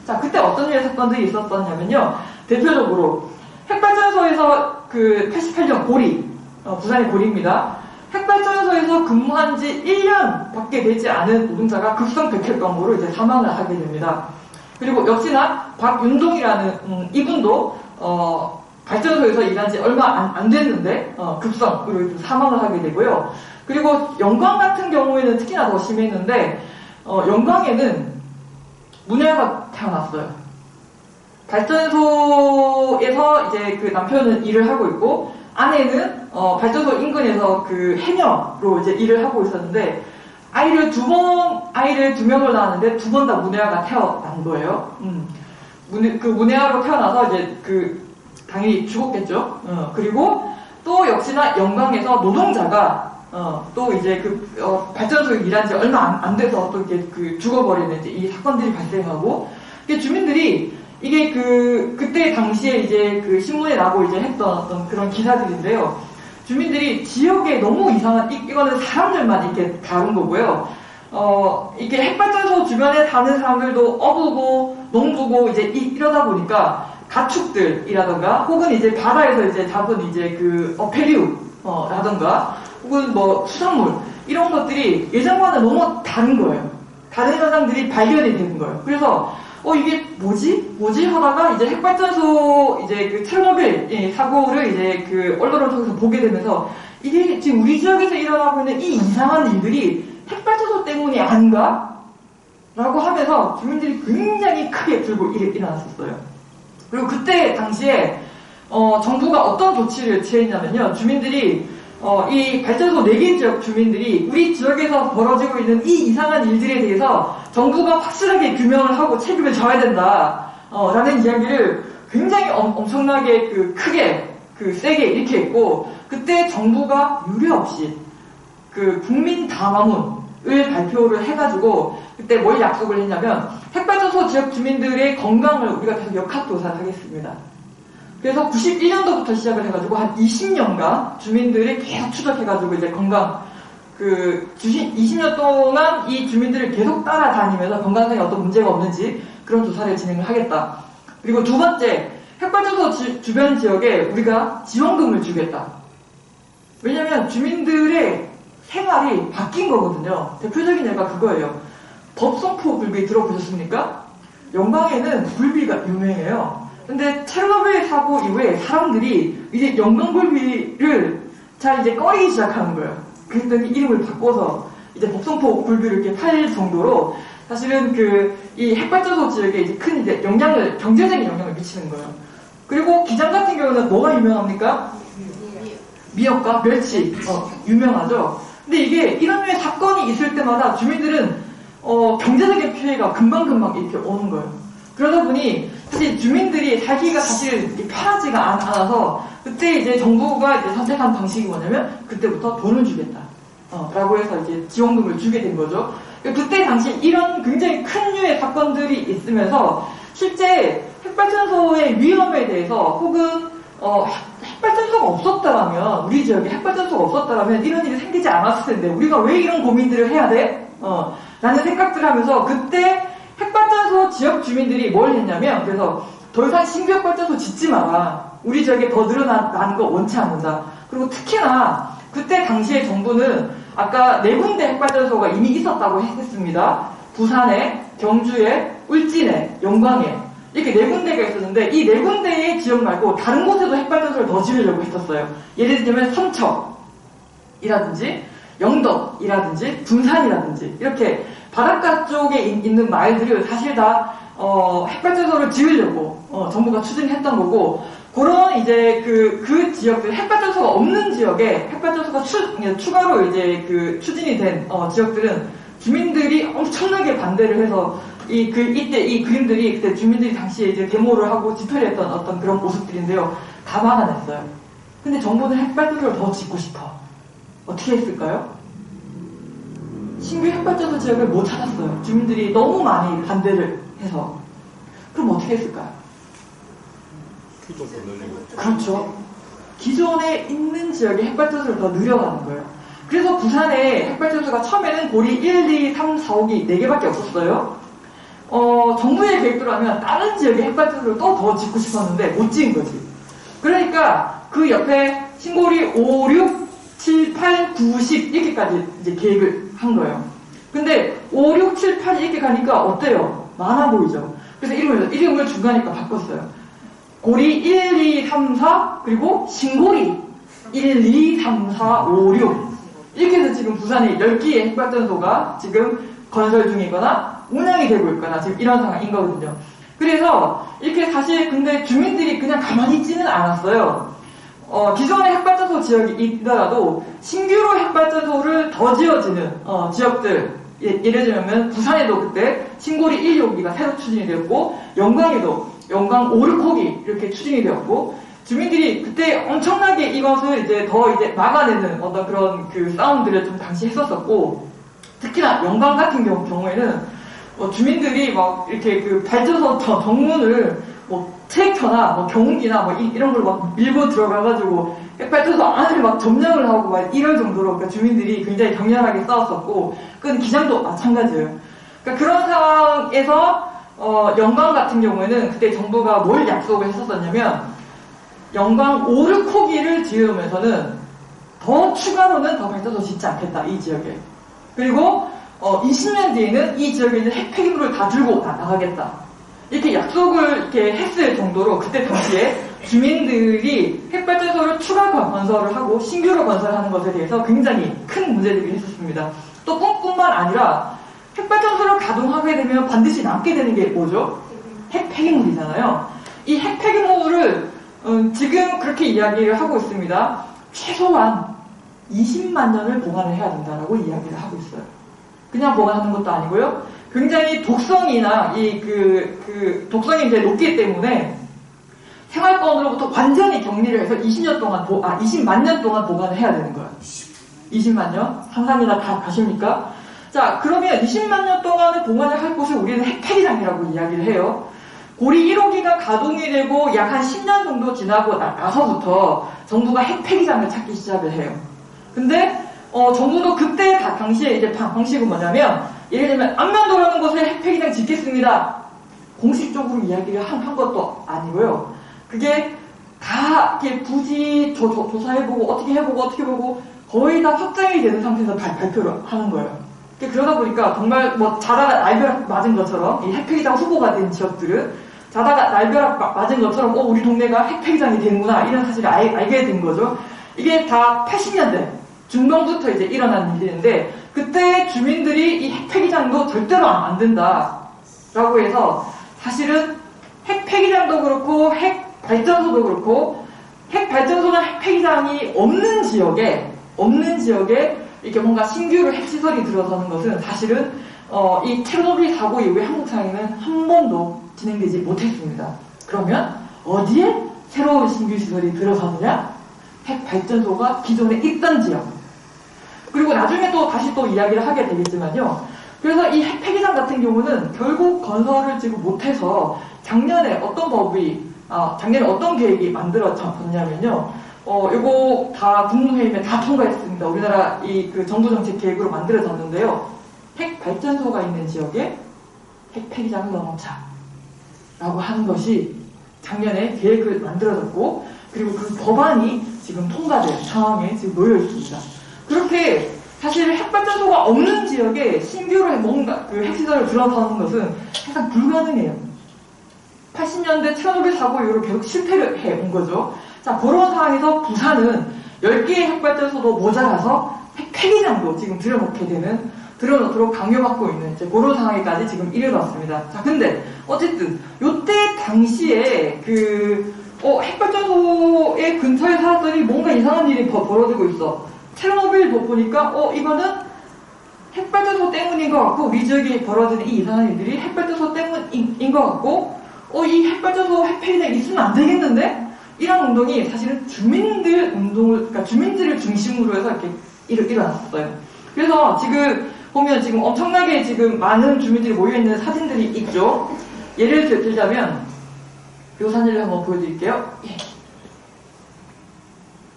A: 자, 그때 어떤 류의 사건들이 있었냐면요. 대표적으로 핵발전소에서 그 88년 고리, 부산의 고리입니다. 핵발전소에서 근무한 지 1년밖에 되지 않은 노동자가 급성 백혈병으로 이제 사망을 하게 됩니다. 그리고 역시나 박윤동이라는 이분도 발전소에서 일한 지 얼마 안 됐는데 급성으로 사망을 하게 되고요. 그리고 영광 같은 경우에는 특히나 더 심했는데 영광에는 문해아가 태어났어요. 발전소에서 이제 그 남편은 일을 하고 있고, 아내는 발전소 인근에서 그 해녀로 이제 일을 하고 있었는데, 아이를 두 명을 낳았는데 2번 다 문해아가 태어난 거예요. 그 문해아로 태어나서 이제 그 당연히 죽었겠죠. 그리고 또 역시나 영광에서 노동자가 또 이제 그 발전소에 일한 지 얼마 안 돼서 또 이렇게 그 죽어버리는 이제 이 사건들이 발생하고, 주민들이 이게 그때 당시에 이제 그 신문에 나고 이제 했던 어떤 그런 기사들인데요. 주민들이 지역에 너무 이상한, 이거는 사람들만 이렇게 다룬 거고요. 이게 핵발전소 주변에 사는 사람들도 어부고, 농부고, 이제 이러다 보니까 가축들이라던가, 혹은 이제 바다에서 이제 잡은 이제 그 어패류, 라던가, 혹은 뭐 수산물, 이런 것들이 예전과는 너무 다른 거예요. 다른 현상들이 발견이 되는 거예요. 그래서 이게 뭐지 하다가 이제 핵발전소 이제 그 체르노빌 사고를 이제 그 언론을 통해서 보게 되면서, 이게 지금 우리 지역에서 일어나고 있는 이 이상한 일들이 핵발전소 때문이 아닌가? 라고 하면서 주민들이 굉장히 크게 들고 일어났었어요. 그리고 그때 당시에 정부가 어떤 조치를 취했냐면요. 주민들이 이 발전소 4개 지역 주민들이 우리 지역에서 벌어지고 있는 이 이상한 일들에 대해서 정부가 확실하게 규명을 하고 책임을 져야 된다. 라는 이야기를 굉장히 엄청나게 크게 세게 이렇게 했고, 그때 정부가 유례 없이 그 국민 담화문을 발표를 해가지고 그때 뭘 약속을 했냐면, 핵발전소 지역 주민들의 건강을 우리가 계속 역학조사를 하겠습니다. 그래서 91년도부터 시작을 해가지고 한 20년간 주민들이 계속 추적해가지고 이제 건강, 20년 동안 이 주민들을 계속 따라다니면서 건강상에 어떤 문제가 없는지 그런 조사를 진행을 하겠다. 그리고 두 번째, 핵발전소 주변 지역에 우리가 지원금을 주겠다. 왜냐면 주민들의 생활이 바뀐 거거든요. 대표적인 예가 그거예요. 법성포 굴비 들어보셨습니까? 영광에는 굴비가 유명해요. 근데 체르노빌 사고 이후에 사람들이 이제 영광굴비를 잘 이제 꺼리기 시작하는 거예요. 그랬더니 이름을 바꿔서 이제 법성포 굴비를 이렇게 팔 정도로 사실은 이 핵발전소 지역에 이제 큰 이제 경제적인 영향을 미치는 거예요. 그리고 기장 같은 경우는 뭐가 유명합니까? 미역과 멸치. 유명하죠. 근데 이게 이런 류의 사건이 있을 때마다 주민들은 경제적인 피해가 금방금방 이렇게 오는 거예요. 그러다 보니 사실 주민들이 살기가 사실 편하지가 않아서 그때 이제 정부가 이제 선택한 방식이 뭐냐면 그때부터 돈을 주겠다. 라고 해서 이제 지원금을 주게 된 거죠. 그때 당시 이런 굉장히 큰 류의 사건들이 있으면서 실제 핵발전소의 위험에 대해서 혹은 핵발전소가 없었다라면 우리 지역에 핵발전소가 없었다라면 이런 일이 생기지 않았을 텐데 우리가 왜 이런 고민들을 해야 돼? 라는 생각들을 하면서 그때 핵발전소 지역 주민들이 뭘 했냐면 그래서 더 이상 신규 핵발전소 짓지 마라. 우리 지역에 더 늘어나는 거 원치 않는다. 그리고 특히나 그때 당시에 정부는 아까 4군데 핵발전소가 이미 있었다고 했습니다. 부산에, 경주에, 울진에, 영광에 이렇게 4군데가 있었는데 이 4군데의 지역 말고 다른 곳에도 핵발전소를 더 지으려고 했었어요. 예를 들면 삼척이라든지 영덕이라든지 분산이라든지 이렇게 바닷가 쪽에 있는 마을들을 사실 다 핵발전소를 지으려고 정부가 추진했던 거고 그런 이제 그 지역들 핵발전소가 없는 지역에 핵발전소가 추가로 이제 추진이 된 지역들은 주민들이 엄청나게 반대를 해서 이때 이 그림들이 그때 주민들이 당시에 이제 데모를 하고 집회를 했던 어떤 그런 모습들인데요. 다 막아냈어요. 근데 정부는 핵발전소를 더 짓고 싶어. 어떻게 했을까요? 신규 핵발전소 지역을 못 찾았어요. 주민들이 너무 많이 반대를 해서. 그럼 어떻게 했을까요? 그렇죠. 기존에 있는 지역에 핵발전소를 더 늘려가는 거예요. 그래서 부산에 핵발전소가 처음에는 고리 1, 2, 3, 4, 5기 4개밖에 없었어요. 정부의 계획대로 하면 다른 지역에 핵발전소를 또 더 짓고 싶었는데 못 지은 거지. 그러니까 그 옆에 신고리 5, 6, 7, 8, 9, 10 이렇게까지 이제 계획을 한 거예요. 근데 5, 6, 7, 8 이렇게 가니까 어때요? 많아 보이죠? 그래서 이름을 중간이니까 바꿨어요. 고리 1, 2, 3, 4 그리고 신고리 1, 2, 3, 4, 5, 6 이렇게 해서 지금 부산에 10개의 핵발전소가 지금 건설 중이거나 운영이 되고 있거나 지금 이런 상황인 거거든요. 그래서 이렇게 사실 근데 주민들이 그냥 가만히 있지는 않았어요. 기존의 핵발전소 지역이 있더라도 신규로 핵발전소를 더 지어지는 지역들 예를 들면 부산에도 그때 신고리 1, 2호기가 새로 추진이 되었고 영광에도 영광 5, 6호기 이렇게 추진이 되었고 주민들이 그때 엄청나게 이것을 이제 더 이제 막아내는 어떤 그런 싸움들을 좀 당시 했었었고 특히나 영광 같은 경우에는 주민들이 막 이렇게 발전소 정문을 트랙터나 경운기나 이런 걸 막 밀고 들어가가지고 핵발전소 안을 막 점령을 하고 막 이럴 정도로 그러니까 주민들이 굉장히 격렬하게 싸웠었고 그건 기장도 마찬가지예요. 그러니까 그런 상황에서 영광 같은 경우에는 그때 정부가 뭘 약속을 했었었냐면 영광 5, 6호기를 지으면서는 더 추가로는 더 발전소 짓지 않겠다 이 지역에. 그리고 20년 뒤에는 이 지역에 있는 핵 폐기물을 다 들고 나가겠다. 이렇게 약속을 이렇게 했을 정도로 그때 당시에 주민들이 핵발전소를 추가 건설을 하고 신규로 건설하는 것에 대해서 굉장히 큰 문제들이 있었습니다. 또 뿐만 아니라 핵발전소를 가동하게 되면 반드시 남게 되는 게 뭐죠? 핵 폐기물이잖아요. 이 핵 폐기물을 지금 그렇게 이야기를 하고 있습니다. 최소한 20만 년을 보관을 해야 된다라고 이야기를 하고 있어요. 그냥 보관하는 것도 아니고요. 굉장히 독성이나 독성이 이제 높기 때문에 생활권으로부터 완전히 격리를 해서 20만 년 동안 보관을 해야 되는 거예요. 20만 년? 상상이나 다 가십니까? 자, 그러면 20만 년 동안을 보관을 할 곳을 우리는 핵폐기장이라고 이야기를 해요. 고리 1호기가 가동이 되고 약 한 10년 정도 지나고 나서부터 정부가 핵폐기장을 찾기 시작을 해요. 근데 정부도 그때 당시에 이제 방식은 뭐냐면 예를 들면 안면도라는 곳에 핵폐기장 짓겠습니다. 공식적으로 이야기를 한 것도 아니고요. 그게 다 이렇게 부지 조사해보고 어떻게 해보고 거의 다 확정이 되는 상태에서 발표를 하는 거예요. 그러다 보니까 정말 자다가 날벼락 맞은 것처럼 이 핵폐기장 후보가 된 지역들은 자다가 날벼락 맞은 것처럼 우리 동네가 핵폐기장이 되는구나 이런 사실을 알게 된 거죠. 이게 다 80년대 중반부터 이제 일어난 일인데 그때 주민들이 이 핵폐기장도 절대로 안 된다라고 해서 사실은 핵폐기장도 그렇고 핵발전소도 그렇고 핵발전소나 핵폐기장이 없는 지역에 이렇게 뭔가 신규로 핵시설이 들어서는 것은 사실은 이 체르노빌 사고 이후에 한국 사회는 한 번도 진행되지 못했습니다. 그러면 어디에 새로운 신규 시설이 들어서느냐? 핵발전소가 기존에 있던 지역. 그리고 나중에 또 다시 또 이야기를 하게 되겠지만요. 그래서 이 핵폐기장 같은 경우는 결국 건설을 지금 못해서 작년에 작년에 어떤 계획이 만들어졌냐면요. 요거 다 국무회의에 다 통과했습니다. 우리나라 그 정부 정책 계획으로 만들어졌는데요. 핵발전소가 있는 지역에 핵폐기장을 넣어놓자. 라고 하는 것이 작년에 계획을 만들어졌고, 그리고 그 법안이 지금 통과된 상황에 지금 놓여 있습니다. 그렇게 사실 핵발전소가 없는 지역에 신규로 뭔가 그 핵시설을 들어서는 것은 항상 불가능해요. 80년대 체르노빌 사고 이후로 계속 실패를 해온 거죠. 자, 그런 상황에서 부산은 10개의 핵발전소도 모자라서 핵폐기장도 지금 들여놓도록 강요받고 있는 이제 그런 상황에까지 지금 이르렀습니다. 자, 근데 어쨌든 요때 당시에 핵발전소의 근처에 살았더니 뭔가 이상한 일이 벌어지고 있어. 체르노빌도 보니까 이거는 핵발전소 때문인 것 같고, 우리 지역에 벌어지는 이 이상한 일들이 핵발전소 때문인 것 같고, 이 핵발전소 핵폐기장이 있으면 안 되겠는데? 이런 운동이 사실은 그러니까 주민들을 중심으로 해서 이렇게 일어났어요. 그래서 지금 보면 지금 엄청나게 지금 많은 주민들이 모여있는 사진들이 있죠. 예를 들자면, 이 사진을 한번 보여드릴게요. 예.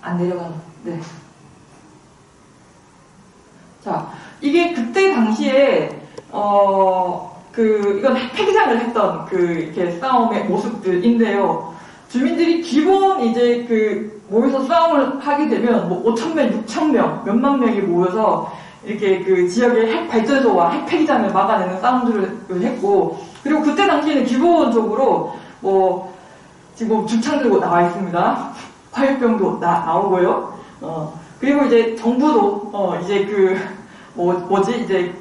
A: 안 내려가는, 네. 자, 이게 그때 당시에, 이건 핵폐기장을 했던 이렇게 싸움의 모습들인데요. 주민들이 기본 모여서 싸움을 하게 되면, 5,000명, 6,000명, 몇만 명이 모여서 이렇게 그 지역의 핵발전소와 핵폐기장을 막아내는 싸움들을 했고, 그리고 그때 당시에는 기본적으로, 지금 죽창 들고 나와 있습니다. 화염병도 나오고요. 그리고 이제 정부도, 이제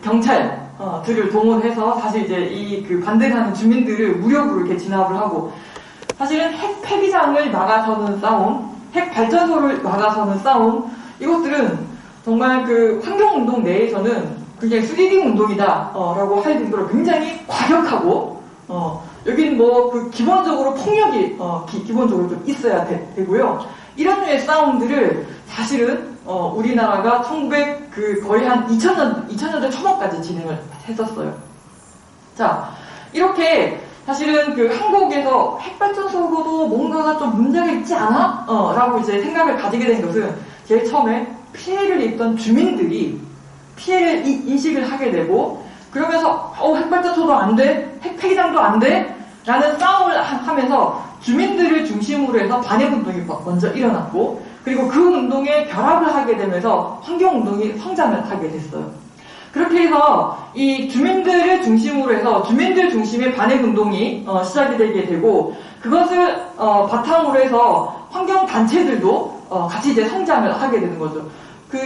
A: 경찰들을 동원해서 사실 이제 반대하는 주민들을 무력으로 이렇게 진압을 하고, 사실은 핵폐기장을 막아서는 싸움, 핵발전소를 막아서는 싸움, 이것들은 정말 환경운동 내에서는 굉장히 스리링 운동이다, 라고 할 정도로 굉장히 과격하고, 여기는 기본적으로 폭력이, 기본적으로 좀 있어야 되고요. 이런 류의 싸움들을 사실은, 우리나라가 거의 한 2000년대 초반까지 진행을 했었어요. 자, 이렇게 사실은 한국에서 핵발전소고도 뭔가가 좀 문제가 있지 않아? 라고 이제 생각을 가지게 된 것은 제일 처음에 피해를 입던 주민들이 피해를 인식을 하게 되고, 그러면서 핵발전소도 안 돼, 핵폐기장도 안 돼, 라는 싸움을 하면서 주민들을 중심으로 해서 반핵운동이 먼저 일어났고, 그리고 그 운동에 결합을 하게 되면서 환경운동이 성장을 하게 됐어요. 그렇게 해서 이 주민들을 중심으로 해서 주민들 중심의 반핵운동이 시작이 되게 되고, 그것을 바탕으로 해서 환경단체들도 같이 이제 성장을 하게 되는 거죠.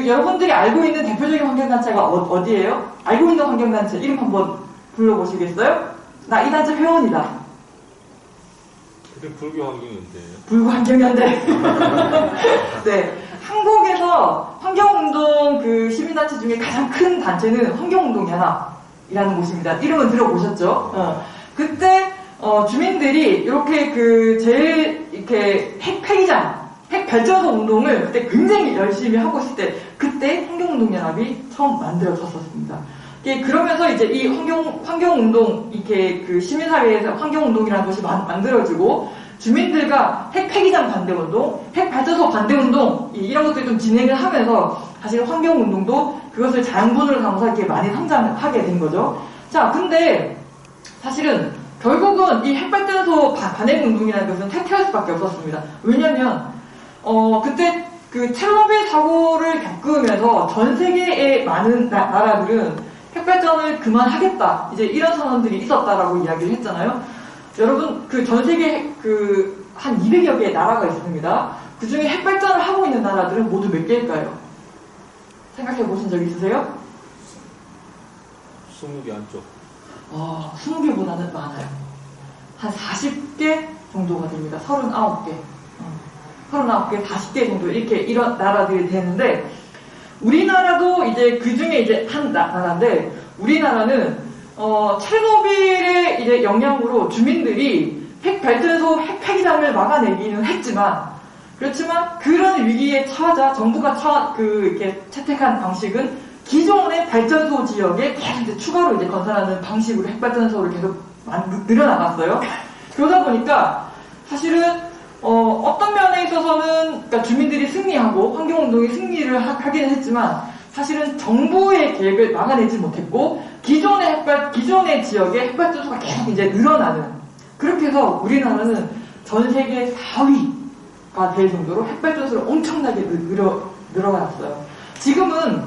A: 여러분들이 알고 있는 대표적인 환경단체가 어디예요? 알고 있는 환경단체 이름 한번 불러보시겠어요? 나 이 단체 회원이다.
B: 그게 불교환경연대예요?
A: 불교환경연대. 네. 한국에서 환경운동 시민단체 중에 가장 큰 단체는 환경운동연합이라는 곳입니다. 이름은 들어보셨죠? 그때, 주민들이 이렇게 핵발전소 운동을 그때 굉장히 열심히 하고 있을 때, 그때 환경운동연합이 처음 만들어졌었습니다. 그러면서 이제 이 환경운동, 시민사회에서 환경운동이라는 것이 만들어지고, 주민들과 핵폐기장 반대운동, 핵발전소 반대운동, 이런 것들이 좀 진행을 하면서, 사실 환경운동도 그것을 자양분으로 삼아서 이렇게 많이 성장하게 된 거죠. 자, 근데, 사실은, 결국은 이 핵발전소 반핵운동이라는 것은 퇴퇴할 수밖에 없었습니다. 왜냐면, 그때 체르노빌 사고를 겪으면서 전 세계의 많은 나라들은 핵발전을 그만하겠다, 이제 이런 선언들이 있었다라고 이야기를 했잖아요. 여러분, 전 세계 한 200여 개의 나라가 있습니다. 그 중에 핵발전을 하고 있는 나라들은 모두 몇 개일까요? 생각해 보신 적 있으세요?
B: 20개 안쪽.
A: 20개보다는 많아요. 한 40개 정도가 됩니다. 39개. 39개, 40개 정도 이런 나라들이 되는데, 우리나라도 이제 그 중에 이제 한 나라인데, 우리나라는, 체르노빌의 이제 영향으로 주민들이 핵발전소 핵 폐기장을 막아내기는 했지만, 그렇지만 그런 위기에 처하자 정부가 이렇게 채택한 방식은 기존의 발전소 지역에 계속 이제 추가로 이제 건설하는 방식으로 핵발전소를 계속 늘어나갔어요. 그러다 보니까 사실은 어떤 면에 있어서는 그러니까 주민들이 승리하고 환경운동이 승리를 하기는 했지만 사실은 정부의 계획을 막아내지 못했고 기존의 지역에 핵발전소가 계속 이제 늘어나는, 그렇게 해서 우리나라는 전 세계 4위가 될 정도로 핵발전소를 엄청나게 늘어났어요. 지금은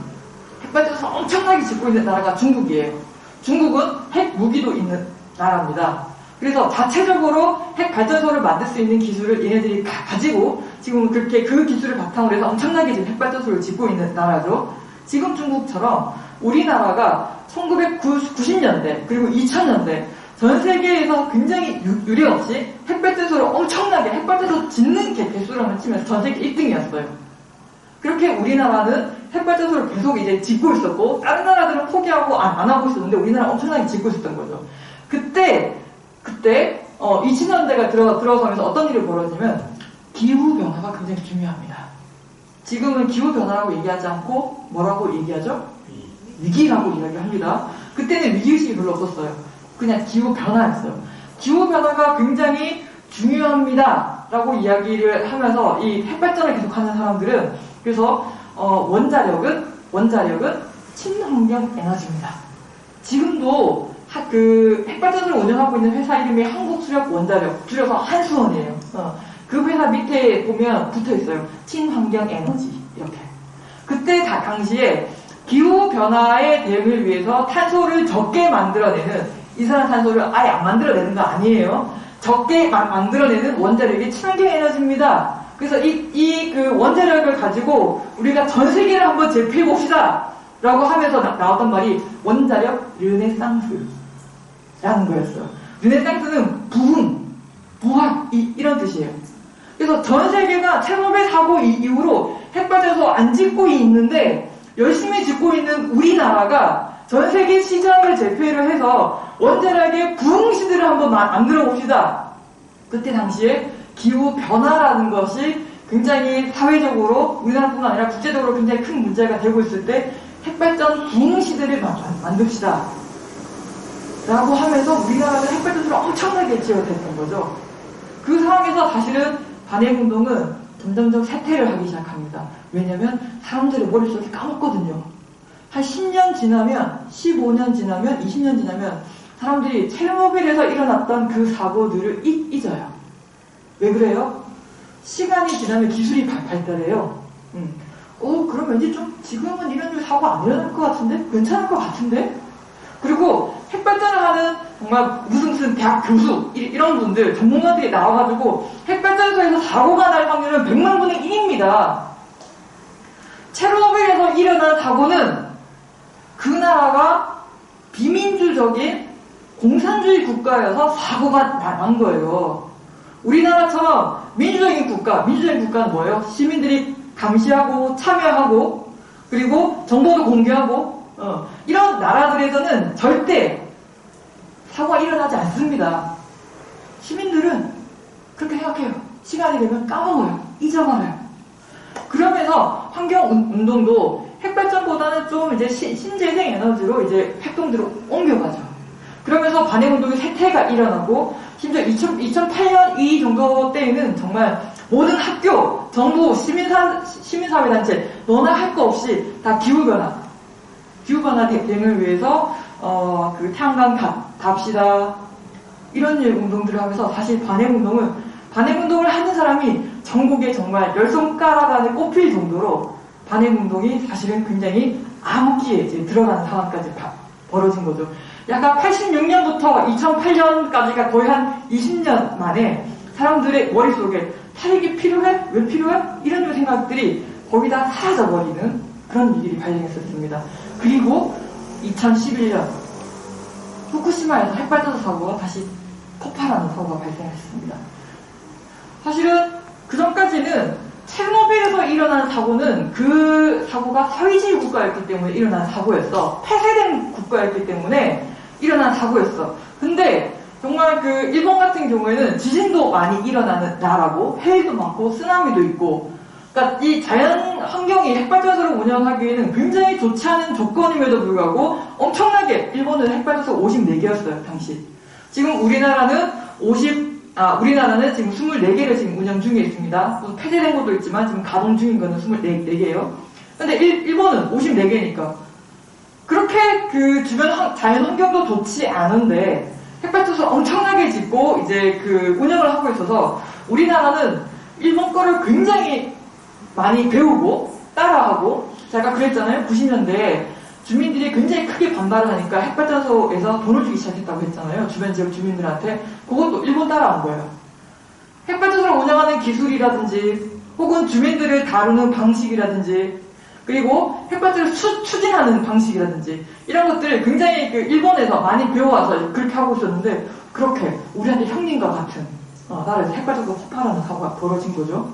A: 핵발전소를 엄청나게 짓고 있는 나라가 중국이에요. 중국은 핵 무기도 있는 나라입니다. 그래서 자체적으로 핵 발전소를 만들 수 있는 기술을 얘네들이 가지고 지금 그렇게 그 기술을 바탕으로 해서 엄청나게 지금 핵 발전소를 짓고 있는 나라죠. 지금 중국처럼 우리나라가 1990년대 그리고 2000년대 전 세계에서 굉장히 유례 없이 핵 발전소를 엄청나게 핵발전소 짓는 개수를 치면서 전 세계 1등이었어요. 그렇게 우리나라는 핵발전소를 계속 이제 짓고 있었고 다른 나라들은 포기하고 안 하고 있었는데 우리나라는 엄청나게 짓고 있었던 거죠. 그때 2000년대가 들어서면서 어떤 일이 벌어지면 기후변화가 굉장히 중요합니다. 지금은 기후변화라고 얘기하지 않고 뭐라고 얘기하죠? 위기라고 이야기합니다. 그때는 위기의식이 별로 없었어요. 그냥 기후변화였어요. 기후변화가 굉장히 중요합니다 라고 이야기를 하면서 이 핵발전을 계속하는 사람들은 그래서 원자력은 친환경 에너지입니다. 지금도 그 핵발전소를 운영하고 있는 회사 이름이 한국수력원자력, 줄여서 한수원이에요. 그 회사 밑에 보면 붙어 있어요. 친환경 에너지 이렇게. 그때 당시에 기후 변화에 대응을 위해서 탄소를 적게 만들어내는, 이산화탄소를 아예 안 만들어내는 거 아니에요. 적게 만들어내는 원자력이 친환경 에너지입니다. 그래서 그 원자력을 가지고 우리가 전 세계를 한번 제패해 봅시다 라고 하면서 나왔던 말이 원자력 르네상스 라는 거였어요. 르네상스는 부활 이런 뜻이에요. 그래서 전 세계가 체르노빌 사고 이후로 핵발전소 안 짓고 있는데 열심히 짓고 있는 우리나라가 전 세계 시장을 제패를 해서 원자력의 부흥시대를 한번 만들어 봅시다. 그때 당시에 기후 변화라는 것이 굉장히 사회적으로 우리나라뿐만 아니라 국제적으로 굉장히 큰 문제가 되고 있을 때 핵발전 부흥시대를 만듭시다 라고 하면서 우리나라는 핵발전소를 엄청나게 지어냈던 거죠. 그 상황에서 사실은 반핵운동은 점점점 쇠퇴를 하기 시작합니다. 왜냐면 사람들의 머릿속에 까먹거든요. 한 10년 지나면, 15년 지나면, 20년 지나면 사람들이 체르노빌에서 일어났던 그 사고들을 잊어요. 왜 그래요? 시간이 지나면 기술이 발달해요. 그럼 왠지 좀 지금은 이런 사고 안 일어날 것 같은데? 괜찮을 것 같은데? 그리고 핵발전을 하는 정말 무슨 대학 교수 이런 분들, 전문가들이 나와가지고 핵발전소에서 사고가 날 확률은 100만 분의 1입니다. 체르노빌에서 일어난 사고는 그 나라가 비민주적인 공산주의 국가여서 사고가 난 거예요. 우리나라처럼 민주적인 국가는 뭐예요? 시민들이 감시하고 참여하고 그리고 정보도 공개하고 이런 나라들에서는 절대 사고가 일어나지 않습니다. 시민들은 그렇게 생각해요. 시간이 되면 까먹어요. 잊어버려요. 그러면서 환경운동도 핵발전보다는 좀 이제 신재생 에너지로 이제 활동들을 옮겨가죠. 그러면서 반핵운동의 쇠퇴가 일어나고 심지어 2008년 이 정도 때에는 정말 모든 학교, 정부, 시민사회단체 너나 할 거 없이 다 기후변화 대응을 위해서 그 태양광 답시다 이런 운동들을 하면서 사실 반핵운동을 하는 사람이 전국에 정말 10손가락 안에 꼽힐 정도로 반핵운동이 사실은 굉장히 암흑기에 이제 들어가는 상황까지 벌어진 거죠. 약간 86년부터 2008년까지가 거의 한 20년 만에 사람들의 머릿속에 타액이 필요해? 왜 필요해? 이런 생각들이 거의 다 사라져버리는 그런 위기를 발생했었습니다. 그리고 2011년 후쿠시마에서 핵발전소 사고가 다시 폭발하는 사고가 발생했습니다. 사실은 그 전까지는 체르노빌에서 일어난 사고는 그 사고가 서유지 국가였기 때문에 일어난 사고였어. 폐쇄된 국가였기 때문에 일어난 사고였어. 근데 정말 그 일본 같은 경우에는 지진도 많이 일어나는 나라고 해일도 많고 쓰나미도 있고, 그러니까 이 자연 환경이 핵발전소를 운영하기에는 굉장히 좋지 않은 조건임에도 불구하고 엄청나게 일본은 핵발전소 54개였어요 당시. 지금 우리나라는 지금 24개를 지금 운영 중에 있습니다. 또 폐쇄된 것도 있지만 지금 가동 중인 거는 24개예요. 근데 일본은 54개니까 그렇게 그 주변 자연 환경도 좋지 않은데 핵발전소 엄청나게 짓고 이제 그 운영을 하고 있어서 우리나라는 일본 거를 굉장히 많이 배우고 따라하고, 제가 그랬잖아요. 90년대에 주민들이 굉장히 크게 반발을 하니까 핵발전소에서 돈을 주기 시작했다고 했잖아요. 주변 지역 주민들한테. 그것도 일본 따라한 거예요. 핵발전소를 운영하는 기술이라든지 혹은 주민들을 다루는 방식이라든지 그리고 핵발전소를 추진하는 방식이라든지 이런 것들을 굉장히 그 일본에서 많이 배워와서 그렇게 하고 있었는데, 그렇게 우리한테 형님과 같은 나라에서 핵발전소 폭발하는 사고가 벌어진 거죠.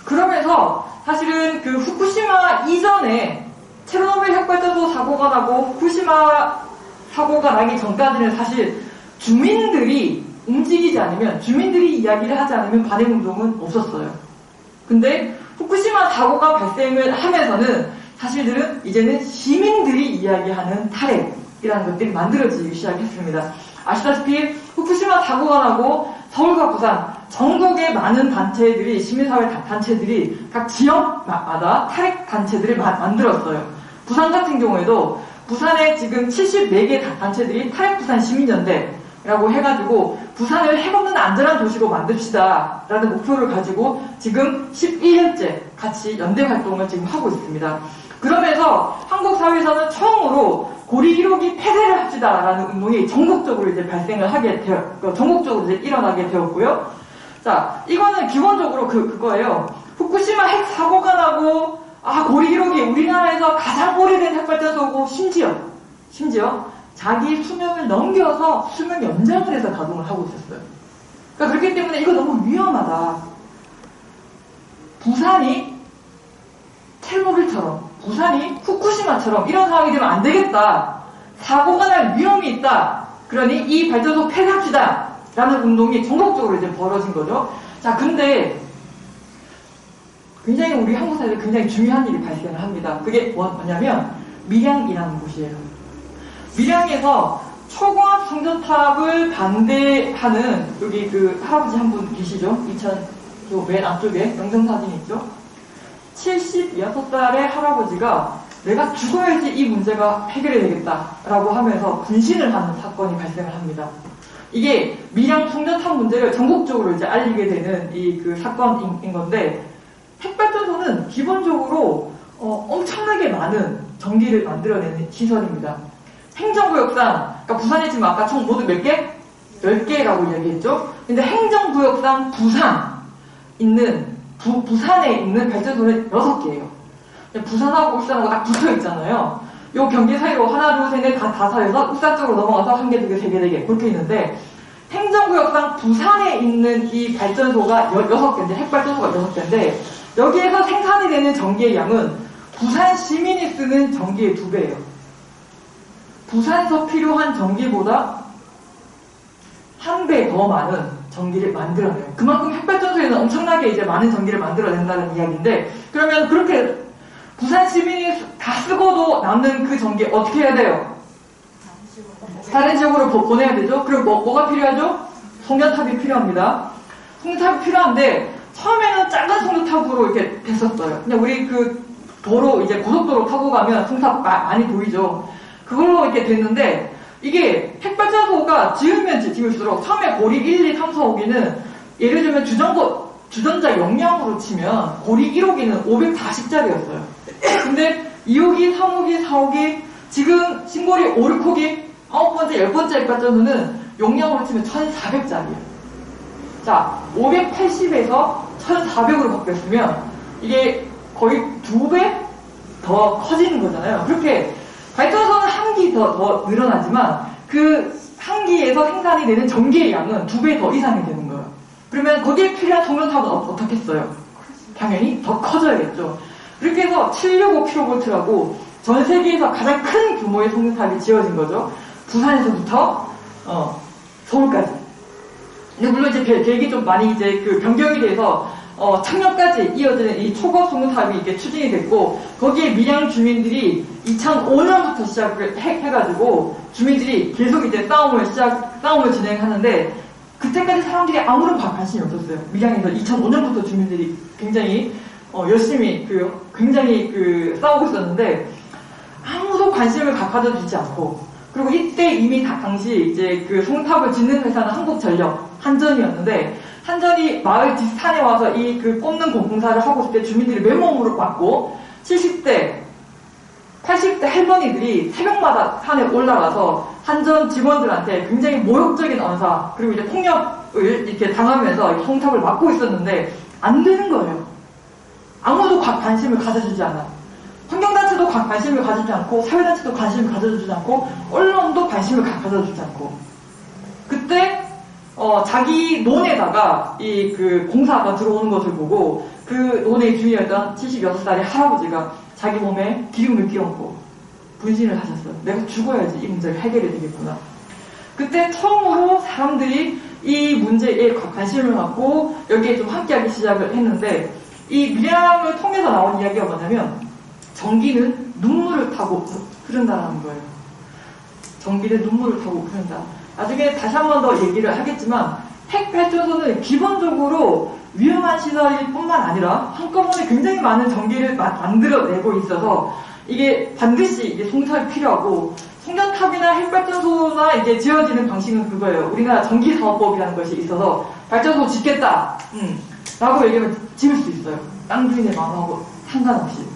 A: 그러면서 사실은 그 후쿠시마 이전에 체르노빌 핵발전소 사고가 나고 후쿠시마 사고가 나기 전까지는 사실 주민들이 움직이지 않으면, 주민들이 이야기를 하지 않으면 반행운동은 없었어요. 근데 후쿠시마 사고가 발생을 하면서는 사실들은 이제는 시민들이 이야기하는 탈핵이라는 것들이 만들어지기 시작했습니다. 아시다시피 후쿠시마 사고가 나고 서울과 부산, 전국의 많은 단체들이, 시민사회 단체들이 각 지역마다 탈핵 단체들을 만들었어요. 부산 같은 경우에도 부산에 지금 74개 단체들이 탈핵 부산 시민연대라고 해가지고 부산을 핵없는 안전한 도시로 만듭시다 라는 목표를 가지고 지금 11년째 같이 연대 활동을 지금 하고 있습니다. 그러면서 한국 사회에서는 처음으로 고리 기록이 폐쇄를 합시다라는 운동이 전국적으로 이제 전국적으로 이제 일어나게 되었고요. 자, 이거는 기본적으로 그거예요. 후쿠시마 핵 사고가 나고, 고리 기록이 우리나라에서 가장 오래된 핵발전소고, 심지어 자기 수명을 넘겨서 수명 연장을 해서 가동을 하고 있었어요. 그러니까 그렇기 때문에 이거 너무 위험하다. 부산이 체르노빌처럼, 부산이 후쿠시마처럼 이런 상황이 되면 안 되겠다. 사고가 날 위험이 있다. 그러니 이 발전소 폐쇄합시다. 라는 운동이 전국적으로 이제 벌어진 거죠. 자, 근데 굉장히 우리 한국 사회에 굉장히 중요한 일이 발생을 합니다. 그게 뭐냐면 밀양이라는 곳이에요. 밀양에서 초고압 송전탑을 반대하는 여기 그 할아버지 한 분 계시죠? 맨 앞쪽에 영정사진이 있죠? 76살의 할아버지가 내가 죽어야지 이 문제가 해결이 되겠다라고 하면서 분신을 하는 사건이 발생을 합니다. 이게 밀양 송전탑 문제를 전국적으로 이제 알리게 되는 그 사건인 건데, 핵발전소는 기본적으로 엄청나게 많은 전기를 만들어내는 시설입니다. 행정구역상, 그러니까 부산이 지금 아까 총 모두 몇 개? 10개라고 이야기했죠? 근데 행정구역상 부산에 있는 발전소는 6개예요. 부산하고 울산하고 딱 붙어 있잖아요. 요 경계 사이로 하나, 둘, 셋, 넷, 다섯 해서 울산 쪽으로 넘어가서 1개, 2개, 3개, 4개 그렇게 있는데, 행정구역상 부산에 있는 이 발전소가 6개인데, 핵발전소가 6개인데, 여기에서 생산이 되는 전기의 양은 부산 시민이 쓰는 전기의 2배예요. 부산에서 필요한 전기보다 1배 더 많은 전기를 만들어내요. 그만큼 핵발전소에는 엄청나게 이제 많은 전기를 만들어낸다는 이야기인데, 그러면 그렇게 부산 시민이 다 쓰고도 남는 그 전기 어떻게 해야 돼요? 다른 지역으로 보내야 되죠. 그리고 뭐가 필요하죠? 송전탑이 필요합니다. 송전탑이 필요한데 처음에는 작은 송전탑으로 이렇게 됐었어요. 그냥 우리 그 도로, 이제 고속도로 타고 가면 송탑 많이 보이죠. 그걸로 이렇게 됐는데, 이게 핵발전소가 지으면 지을수록 처음에 고리 1, 2, 3, 4, 5기는 예를 들면 주전자 용량으로 치면 고리 1호기는 540짜리였어요. 근데 2호기, 3호기, 4호기, 지금 신고리 5, 6호기, 9번째, 10번째 핵발전소는 용량으로 치면 1400짜리예요. 자, 580에서 1400으로 바뀌었으면 이게 거의 2배 더 커지는 거잖아요. 그렇게 발전소는 한 기 더 늘어나지만 그 한 기에서 생산이 되는 전기의 양은 2배 더 이상이 되는 거예요. 그러면 거기에 필요한 송전탑은 어떻게 써요? 당연히 더 커져야겠죠. 그렇게 해서 765kV라고 전 세계에서 가장 큰 규모의 송전탑이 지어진 거죠. 부산에서부터 서울까지. 근데 물론 이제 계획이 좀 많이 이제 그 변경이 돼서 창녕까지 이어지는 이 초급 송전탑이 이렇게 추진이 됐고, 거기에 밀양 주민들이 2005년부터 시작을 해가지고 주민들이 계속 이제 싸움을 진행하는데, 그때까지 사람들이 아무런 관심이 없었어요. 밀양에서 2005년부터 주민들이 굉장히 열심히 굉장히 싸우고 있었는데 아무도 관심을 가져주지 않고, 그리고 이때 이미 당시 이제 그 송탑을 짓는 회사는 한국전력, 한전이었는데, 한전이 마을 뒷산에 와서 이 꽂는 공사를 하고 있을 때 주민들이 맨몸으로 맞고, 70대, 80대 할머니들이 새벽마다 산에 올라가서 한전 직원들한테 굉장히 모욕적인 언사, 그리고 이제 폭력을 이렇게 당하면서 송탑을 막고 있었는데 안 되는 거예요. 아무도 관심을 가져주지 않아. 환경단체도 관심을 가져주지 않고, 사회단체도 관심을 가져주지 않고, 언론도 관심을 가져주지 않고. 그때 자기 논에다가 공사가 들어오는 것을 보고 그 논의 주인이었던 76살의 할아버지가 자기 몸에 기름을 끼얹고 분신을 하셨어요. 내가 죽어야지 이 문제를 해결해야 되겠구나. 그때 처음으로 사람들이 이 문제에 관심을 갖고 여기에 좀 함께하기 시작을 했는데, 이 밀양을 통해서 나온 이야기가 뭐냐면 전기는 눈물을 타고 흐른다는 거예요. 전기는 눈물을 타고 흐른다. 나중에 다시 한 번 더 얘기를 하겠지만, 핵발전소는 기본적으로 위험한 시설일 뿐만 아니라 한꺼번에 굉장히 많은 전기를 만들어내고 있어서 이게 반드시 이게 송전탑이 필요하고, 송전탑이나 핵발전소나 이게 지어지는 방식은 그거예요. 우리나라 전기사업법이라는 것이 있어서 발전소 짓겠다 라고 얘기하면 지을 수 있어요. 땅 주인의 마음하고 상관없이.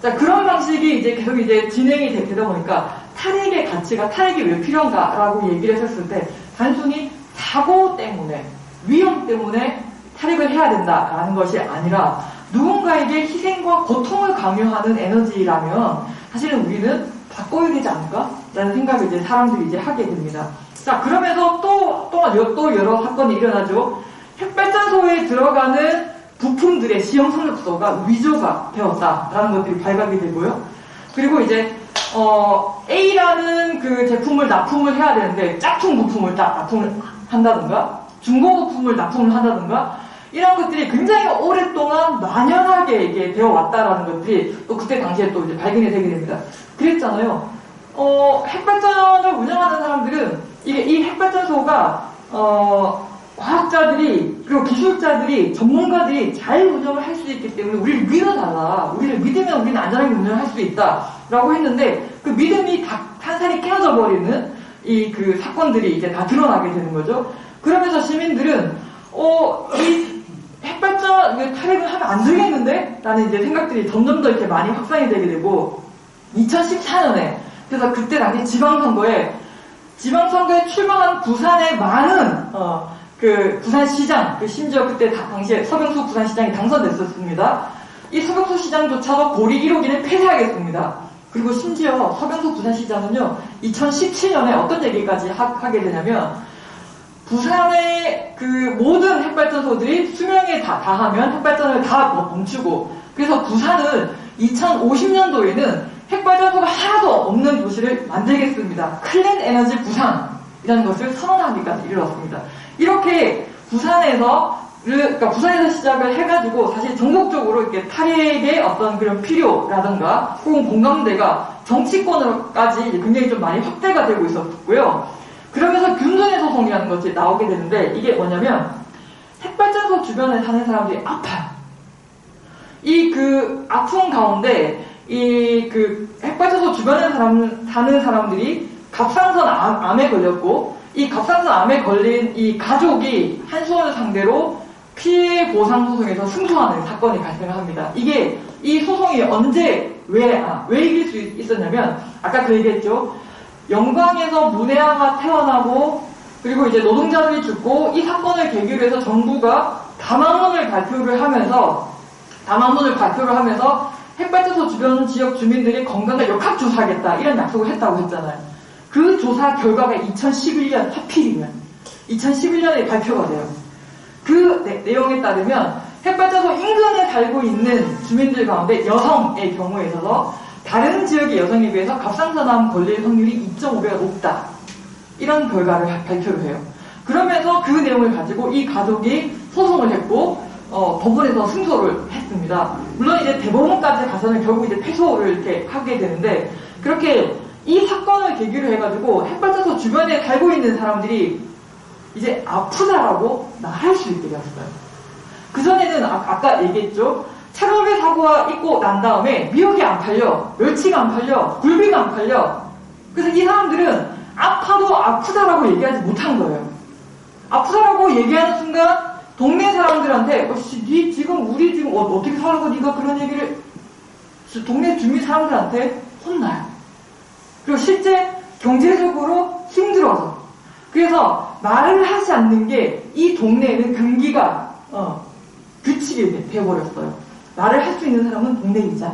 A: 자, 그런 방식이 이제 계속 이제 진행이 되다 보니까 탈핵의 가치가, 탈핵이 왜 필요한가라고 얘기를 했었을 때, 단순히 사고 때문에, 위험 때문에 탈핵을 해야 된다라는 것이 아니라 누군가에게 희생과 고통을 강요하는 에너지라면 사실은 우리는 바꿔야 되지 않을까? 라는 생각을 이제 사람들이 이제 하게 됩니다. 자, 그러면서 또 여러 사건이 일어나죠. 핵발전소에 들어가는 부품들의 시험 성적서가 위조가 되었다라는 것들이 발각이 되고요. 그리고 이제 A라는 그 제품을 납품을 해야 되는데 짝퉁 부품을 납품을 한다든가, 중고 부품을 납품을 한다든가, 이런 것들이 굉장히 오랫동안 만연하게 이게 되어 왔다라는 것들이 또 그때 당시에 또 이제 발견이 되게 됩니다. 그랬잖아요. 핵발전을 운영하는 사람들은 이 핵발전소가 과학자들이, 그리고 기술자들이, 전문가들이 잘 운영을 할 수 있기 때문에 우리를 믿어달라. 우리를 믿으면 우리는 안전하게 운영을 할 수 있다. 라고 했는데, 그 믿음이 다 탄산이 깨어져 버리는 그 사건들이 이제 다 드러나게 되는 거죠. 그러면서 시민들은, 이 핵발전, 탈핵을 하면 안 되겠는데? 라는 이제 생각들이 점점 더 이렇게 많이 확산이 되게 되고, 2014년에, 그래서 그때 당시 지방선거에 출마한 부산의 많은, 부산시장, 심지어 그때 당시에 서병수 부산시장이 당선됐었습니다. 이 서병수 시장조차도 고리 1호기는 폐쇄하겠습니다. 그리고 심지어 서병수 부산시장은요, 2017년에 어떤 얘기까지 하게 되냐면, 부산의 모든 핵발전소들이 수명에 다하면 핵발전을 다 멈추고, 그래서 부산은 2050년도에는 핵발전소가 하나도 없는 도시를 만들겠습니다. 클린 에너지 부산이라는 것을 선언하기까지 이르렀습니다. 이렇게 부산에서 시작을 해가지고 사실 전국적으로 이렇게 탈핵의 어떤 그런 필요라든가 혹은 공감대가 정치권으로까지 굉장히 좀 많이 확대가 되고 있었고요. 그러면서 균등의 소송이라는 것이 나오게 되는데, 이게 뭐냐면 핵발전소 주변에 사는 사람들이 아파요. 아픔 가운데 핵발전소 주변에 사는 사람들이 갑상선 암에 걸렸고, 이 갑상선 암에 걸린 이 가족이 한수원을 상대로 피해 보상 소송에서 승소하는 사건이 발생을 합니다. 이 소송이 왜 이길 수 있었냐면, 아까 그 얘기했죠. 영광에서 문해아가 태어나고, 그리고 이제 노동자들이 죽고, 이 사건을 계기로 해서 정부가 담화문을 발표를 하면서 핵발전소 주변 지역 주민들이 건강을 역학조사하겠다, 이런 약속을 했다고 했잖아요. 그 조사 결과가 2011년, 하필이면 2011년에 발표가 돼요. 그 내용에 따르면 핵발전소 인근에 살고 있는 주민들 가운데 여성의 경우에 있어서 다른 지역의 여성에 비해서 갑상선암 걸릴 확률이 2.5배가 높다. 이런 결과를 발표를 해요. 그러면서 그 내용을 가지고 이 가족이 소송을 했고 법원에서 승소를 했습니다. 물론 이제 대법원까지 가서는 결국 이제 패소를 이렇게 하게 되는데 그렇게 이 사건을 계기로 해가지고 핵발전소 주변에 살고 있는 사람들이 이제 아프다라고 말할 수 있게 되었어요. 그전에는 아까 얘기했죠. 체로비 사고가 있고 난 다음에 미역이 안 팔려, 멸치가 안 팔려, 굴비가 안 팔려. 그래서 이 사람들은 아파도 아프다라고 얘기하지 못한 거예요. 아프다라고 얘기하는 순간 동네 사람들한테 니 지금 우리 지금 어떻게 살아서 네가 그런 얘기를 동네 주민 사람들한테 혼나요. 그리고 실제 경제적으로 힘들어서 그래서 말을 하지 않는 게 이 동네에는 금기가 규칙이 되어버렸어요. 말을 할 수 있는 사람은 동네이자.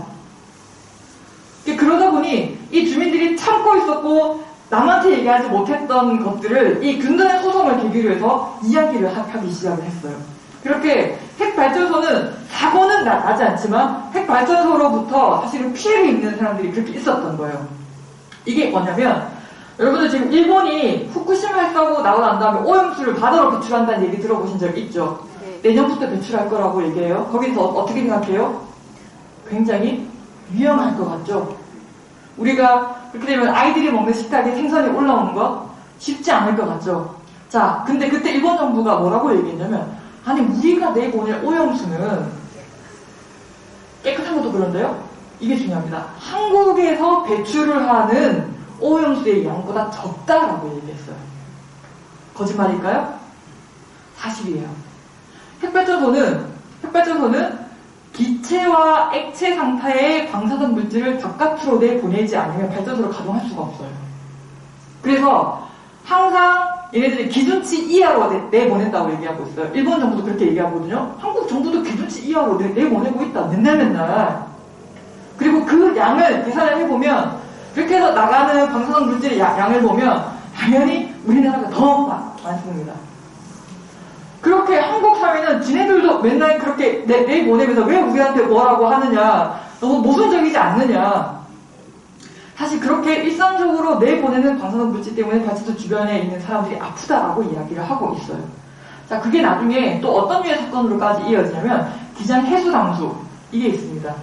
A: 그러다 보니 이 주민들이 참고 있었고 남한테 얘기하지 못했던 것들을 이 균단의 소송을 계기로 해서 이야기를 하기 시작을 했어요. 그렇게 핵발전소는 사고는 나지 않지만 핵발전소로부터 사실은 피해를 입는 사람들이 그렇게 있었던 거예요. 이게 뭐냐면 여러분들 지금 일본이 후쿠시마 핵사고 나고 난 다음에 오염수를 바다로 배출한다는 얘기 들어보신 적 있죠? 네. 내년부터 배출할 거라고 얘기해요. 거기서 어떻게 생각해요? 굉장히 위험할 것 같죠? 우리가 그렇게 되면 아이들이 먹는 식탁에 생선이 올라오는 거 쉽지 않을 것 같죠? 자, 근데 그때 일본 정부가 뭐라고 얘기했냐면 아니 우리가 내보낼 오염수는 깨끗한 것도 그런데요? 이게 중요합니다. 한국에서 배출을 하는 오염수의 양보다 적다라고 얘기했어요. 거짓말일까요? 사실이에요. 핵발전소는 기체와 액체 상태의 방사선 물질을 바깥으로 내보내지 않으면 발전소를 가동할 수가 없어요. 그래서 항상 얘네들이 기준치 이하로 내보낸다고 얘기하고 있어요. 일본 정부도 그렇게 얘기하거든요. 한국 정부도 기준치 이하로 내보내고 있다. 맨날. 그리고 그 양을 계산을 해보면 그렇게 해서 나가는 방사선 물질의 양을 보면 당연히 우리나라가 더 많습니다. 그렇게 한국 사회는 지네들도 맨날 그렇게 내보내면서 왜 우리한테 뭐라고 하느냐, 너무 모순적이지 않느냐. 사실 그렇게 일상적으로 내보내는 방사선 물질 때문에 발전소 주변에 있는 사람들이 아프다라고 이야기를 하고 있어요. 자, 그게 나중에 또 어떤 류의 사건으로까지 이어지냐면 기장 해수당수 이게 있습니다.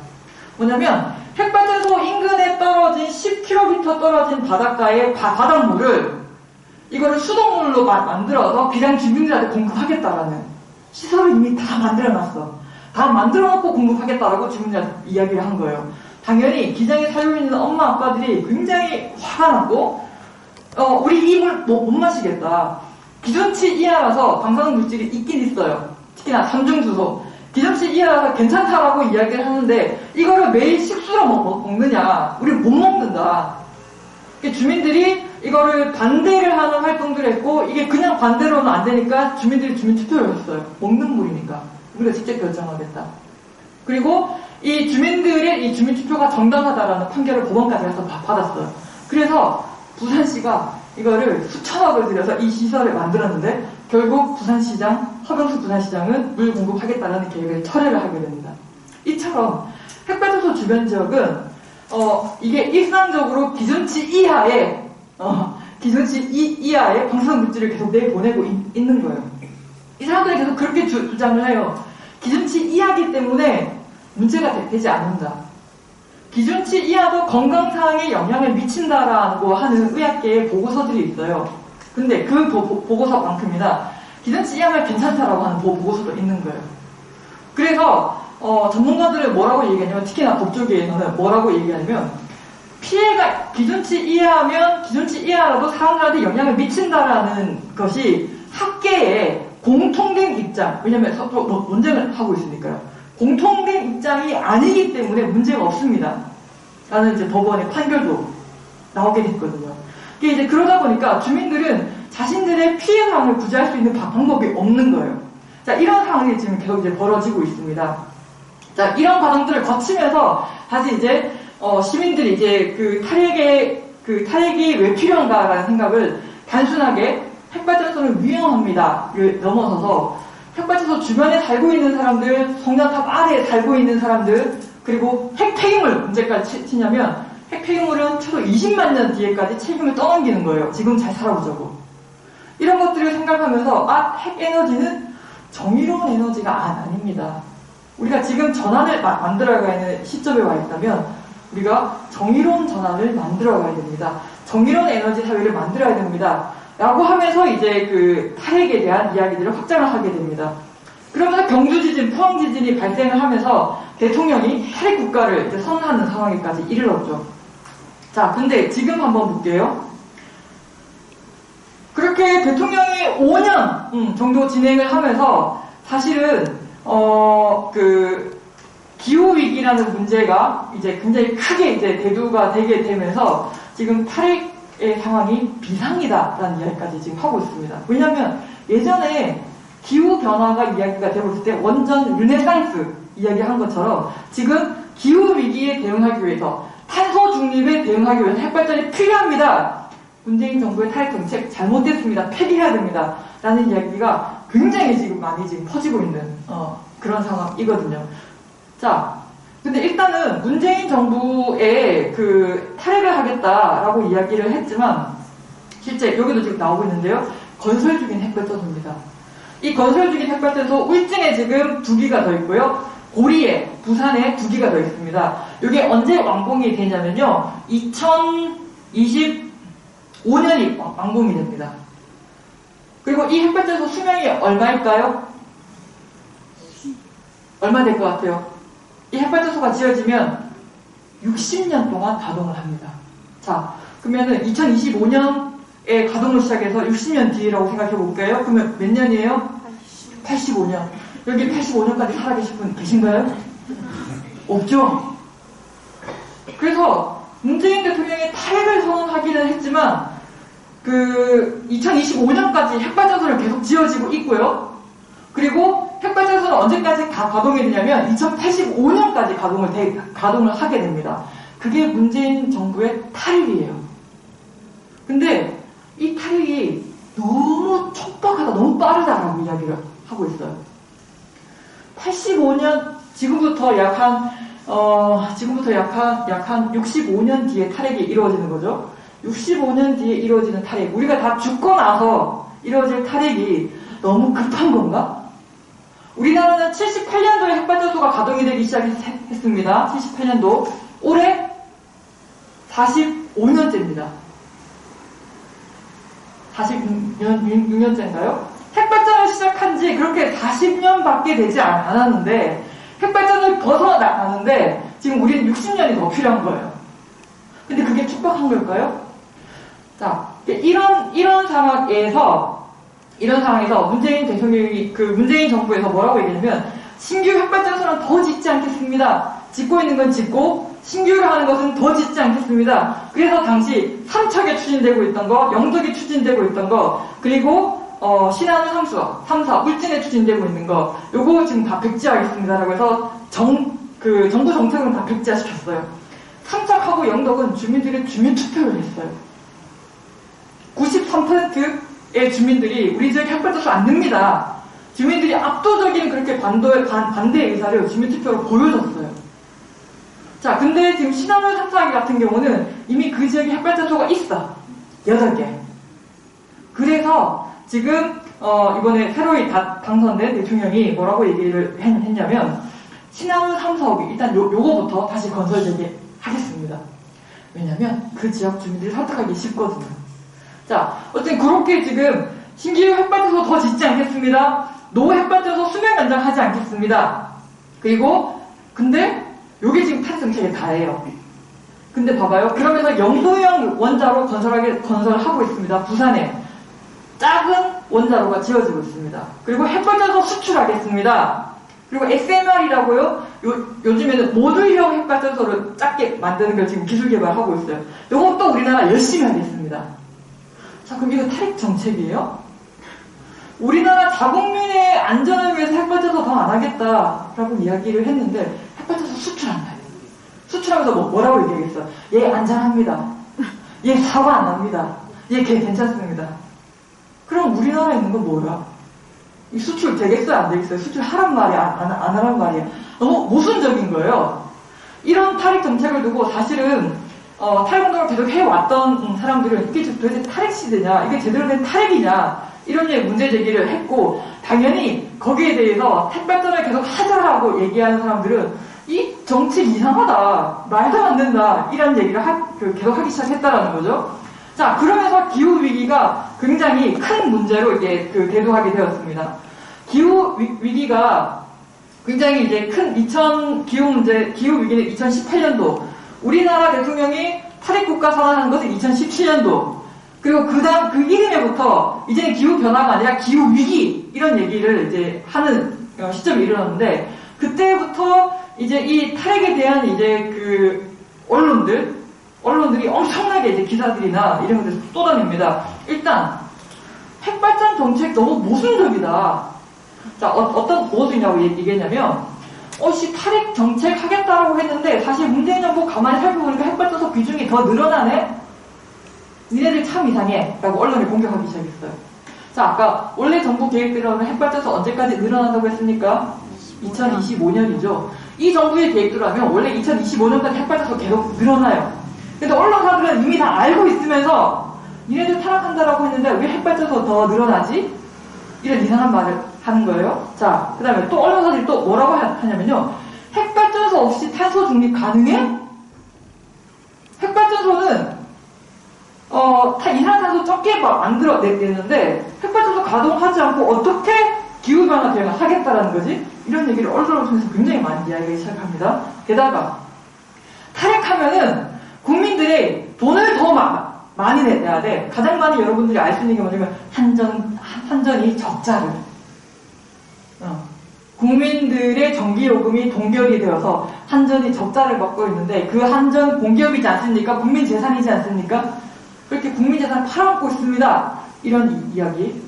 A: 뭐냐면 핵발전소 인근에 떨어진 10km 떨어진 바닷가의 바닷물을 이거를 수돗물로 만들어서 기장 주민들한테 공급하겠다라는 시설을 이미 다 만들어놨어. 다 만들어놓고 공급하겠다라고 주민들한테 이야기를 한 거예요. 당연히 기장에 살고 있는 엄마 아빠들이 굉장히 화가 났고 우리 이 물 못 마시겠다. 기준치 이하라서 방사능 물질이 있긴 있어요. 특히나 삼중수소. 기준치 이하라서 괜찮다라고 이야기를 하는데 이거를 매일 식수로 먹느냐. 우리는 못 먹는다. 주민들이 이거를 반대를 하는 활동들을 했고 이게 그냥 반대로는 안 되니까 주민들이 주민투표를 했어요. 먹는 물이니까. 우리가 직접 결정하겠다. 그리고 이 주민들의 이 주민투표가 정당하다라는 판결을 법원까지 가서 받았어요. 그래서 부산시가 이거를 수천억을 들여서 이 시설을 만들었는데 결국 허경수 부산시장은 물 공급하겠다는 계획을 철회를 하게 됩니다. 이처럼 핵발전소 주변 지역은 이게 일상적으로 기준치 이하의 방사선 물질을 계속 내보내고 있는 거예요. 이 사람들이 계속 그렇게 주장을 해요. 기준치 이하기 때문에 문제가 되지 않는다. 기준치 이하도 건강상에 영향을 미친다라고 하는 의학계의 보고서들이 있어요. 근데 그 보고서만큼이나 기준치 이하면 괜찮다라고 하는 보고서도 있는 거예요. 그래서 전문가들은 뭐라고 얘기하냐면 특히나 법조계에서는 뭐라고 얘기하냐면 피해가 기준치 이하면 기준치 이하라도 사람들한테 영향을 미친다라는 것이 학계의 공통된 입장, 왜냐면 서로 논쟁을 하고 있으니까요. 공통된 입장이 아니기 때문에 문제가 없습니다. 라는 이제 법원의 판결도 나오게 됐거든요. 이게 이제 그러다 보니까 주민들은 자신들의 피해 상황을 구제할 수 있는 방법이 없는 거예요. 자, 이런 상황이 지금 계속 이제 벌어지고 있습니다. 자, 이런 과정들을 거치면서 다시 이제 시민들이 이제 그 탈핵이 왜 필요한가라는 생각을 단순하게 핵발전소는 위험합니다를 넘어서서 핵발전소 주변에 살고 있는 사람들, 성장탑 아래에 살고 있는 사람들, 그리고 핵 폐기물 문제까지 치냐면 핵 폐기물은 최소 20만 년 뒤에까지 책임을 떠넘기는 거예요. 지금 잘 살아보자고. 이런 것들을 생각하면서 핵 에너지는 정의로운 에너지가 아닙니다. 우리가 지금 전환을 만들어가야 하는 시점에 와 있다면 우리가 정의로운 전환을 만들어가야 됩니다. 정의로운 에너지 사회를 만들어야 됩니다. 라고 하면서 이제 그 탈핵에 대한 이야기들을 확장을 하게 됩니다. 그러면서 경주지진, 포항지진이 발생을 하면서 대통령이 탈핵 국가를 이제 선언하는 상황에까지 이르렀죠. 자, 근데 지금 한번 볼게요. 그렇게 대통령이 5년 정도 진행을 하면서 사실은 그 기후위기라는 문제가 이제 굉장히 크게 이제 대두가 되게 되면서 지금 탈핵의 상황이 비상이다라는 이야기까지 지금 하고 있습니다. 왜냐하면 예전에 기후변화가 이야기가 되고 있을 때 완전 르네상스 이야기한 것처럼 지금 기후위기에 대응하기 위해서 탄소 중립에 대응하기 위해서 핵발전이 필요합니다. 문재인 정부의 탈핵 정책 잘못됐습니다. 폐기해야 됩니다. 라는 이야기가 굉장히 지금 많이 지금 퍼지고 있는 그런 상황이거든요. 자, 근데 일단은 문재인 정부의 그 탈핵을 하겠다라고 이야기를 했지만 실제 여기도 지금 나오고 있는데요. 건설 중인 핵발전소입니다. 이 건설 중인 핵발전소 울진에 지금 2기가 더 있고요. 고리에, 부산에 2기가 더 있습니다. 이게 언제 완공이 되냐면요. 2025년이 완공이 됩니다. 그리고 이 핵발전소 수명이 얼마일까요? 얼마 될 것 같아요? 이 핵발전소가 지어지면 60년 동안 가동을 합니다. 자, 그러면은 2025년에 가동을 시작해서 60년 뒤라고 생각해 볼까요? 그러면 몇 년이에요? 85년. 여기 85년까지 살아계신 분 계신가요? 없죠? 그래서 문재인 대통령이 탈핵을 선언하기는 했지만 그 2025년까지 핵발전소를 계속 지어지고 있고요. 그리고 핵발전소는 언제까지 다 가동이 되냐면 2085년까지 가동을 하게 됩니다. 그게 문재인 정부의 탈핵이에요. 근데 이 탈핵이 너무 촉박하다, 너무 빠르다라고 이야기를 하고 있어요. 85년, 지금부터 약 한 65년 뒤에 탈핵이 이루어지는 거죠. 65년 뒤에 이루어지는 탈핵. 우리가 다 죽고 나서 이루어질 탈핵이 너무 급한 건가? 우리나라는 78년도에 핵발전소가 가동이 되기 시작했습니다. 78년도. 올해 45년째입니다. 46년째인가요? 핵발전을 시작한 지 그렇게 40년밖에 되지 않았는데 핵발전을 벗어나가는데 지금 우리는 60년이 더 필요한 거예요. 근데 그게 촉박한 걸까요? 자, 이런 상황에서 문재인 대통령이 문재인 정부에서 뭐라고 얘기하냐면 신규 핵발전소는 더 짓지 않겠습니다. 짓고 있는 건 짓고 신규를 하는 것은 더 짓지 않겠습니다. 그래서 당시 삼척에 추진되고 있던 거, 영덕에 추진되고 있던 거, 그리고 신안은 3사, 울진에 추진되고 있는 거, 요거 지금 다 백지화하겠습니다라고 해서 정부 정책은 다 백지화시켰어요. 삼척하고 영덕은 주민들이 주민투표를 했어요. 93%의 주민들이 우리 지역에 핵발전소 안 냅니다. 주민들이 압도적인 그렇게 반대 의사를 주민투표로 보여줬어요. 자, 근데 지금 신안울 3사기 같은 경우는 이미 그 지역에 핵발전소가 있어. 8개. 그래서 지금 이번에 새로이 당선된 대통령이 뭐라고 얘기를 했냐면 신안울 3사업이 일단 요거부터 다시 건설 재개하겠습니다. 왜냐면 그 지역 주민들이 설득하기 쉽거든요. 자, 어쨌든 그렇게 지금 신규 핵발전소 더 짓지 않겠습니다. 노 핵발전소 수명 연장하지 않겠습니다. 그리고 근데 요게 지금 탈핵 정책의 다예요. 근데 봐봐요. 그러면서 영도형 원자로 건설하고 있습니다. 부산에 작은 원자로가 지어지고 있습니다. 그리고 핵발전소 수출하겠습니다. 그리고 SMR이라고요. 요즘에는 모듈형 핵발전소를 작게 만드는 걸 지금 기술 개발하고 있어요. 요건 또 우리나라 열심히 하겠습니다. 자, 그럼 이거 탈핵 정책이에요? 우리나라 자국민의 안전을 위해서 핵발전소 더 안 하겠다라고 이야기를 했는데 핵발전소 수출한다. 수출하면서 뭐라고 얘기하겠어? 얘 안전합니다. 얘 사고 안 납니다. 얘 걔 괜찮습니다. 그럼 우리나라에 있는 건 뭐야? 이 수출 되겠어요? 안 되겠어요? 수출 하란 말이야? 안 하란 말이야? 너무 모순적인 거예요. 이런 탈핵 정책을 두고 사실은 탈핵운동을 계속 해왔던 사람들은 이게 도대체 탈핵 시대냐? 이게 제대로 된 탈핵이냐? 이런 문제 제기를 했고, 당연히 거기에 대해서 핵발전을 계속 하자라고 얘기하는 사람들은 이 정책 이상하다, 말도 안 된다, 이런 얘기를 계속 하기 시작했다라는 거죠. 자, 그러면서 기후위기가 굉장히 큰 문제로 이제 대두하게 되었습니다. 기후위기가 굉장히 이제 큰 기후위기는 2018년도, 우리나라 대통령이 탈핵국가 선언한 것은 2017년도, 그리고 그 이듬해부터 이제는 기후변화가 아니라 기후위기, 이런 얘기를 이제 하는 시점이 일어났는데, 그때부터 이제 이 탈핵에 대한 이제 언론들이 엄청나게 이제 기사들이나 이런 것들을 쏟아냅니다. 일단, 핵발전 정책 너무 모순적이다. 자, 어떤 모순이냐고 얘기했냐면, 탈핵 정책 하겠다라고 했는데, 사실 문재인 정부 가만히 살펴보니까 핵발전소 비중이 더 늘어나네? 니네들 참 이상해. 라고 언론이 공격하기 시작했어요. 자, 아까 원래 정부 계획대로는 핵발전소 언제까지 늘어난다고 했습니까? 2025년이죠. 이 정부의 계획대로라면 원래 2025년까지 핵발전소 계속 늘어나요. 근데 언론사들은 이미 다 알고 있으면서 니네들 타락한다라고 했는데 왜 핵발전소 더 늘어나지? 이런 이상한 말을 하는 거예요. 자, 그 다음에 또 언론사들이 또 뭐라고 하냐면요. 핵발전소 없이 탄소 중립 가능해? 핵발전소는 이산화탄소 적게 만들어내는데 핵발전소 가동하지 않고 어떻게 기후변화 대응을 하겠다라는 거지? 이런 얘기를 언론을 통해서 굉장히 많이 이야기하기 시작합니다. 게다가 탈핵하면은 국민들의 돈을 더 많이 내야 돼. 가장 많이 여러분들이 알 수 있는 게 뭐냐면 한전이 적자를. 국민들의 전기요금이 동결이 되어서 한전이 적자를 받고 있는데 그 한전 공기업이지 않습니까? 국민 재산이지 않습니까? 그렇게 국민 재산을 팔아먹고 있습니다. 이런 이야기.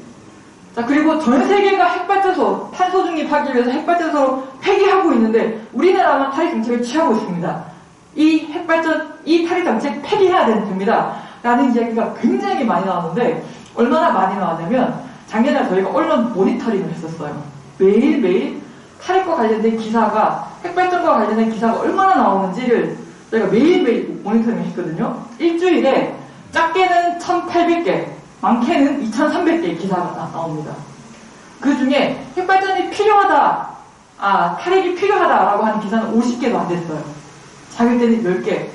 A: 자, 그리고 전 세계가 핵발전소, 탄소 중립하기 위해서 핵발전소로 폐기하고 있는데 우리나라만 탈핵 정책을 취하고 있습니다. 이 탈핵 정책 폐기해야 됩니다. 라는 이야기가 굉장히 많이 나왔는데 얼마나 많이 나왔냐면 작년에 저희가 언론 모니터링을 했었어요. 매일매일 탈핵과 관련된 기사가, 핵발전과 관련된 기사가 얼마나 나오는지를 저희가 매일매일 모니터링을 했거든요. 일주일에 작게는 1,800개, 많게는 2,300개의 기사가 나옵니다. 그 중에 핵발전이 필요하다, 탈핵이 필요하다라고 하는 기사는 50개도 안 됐어요. 작을 때는 10개.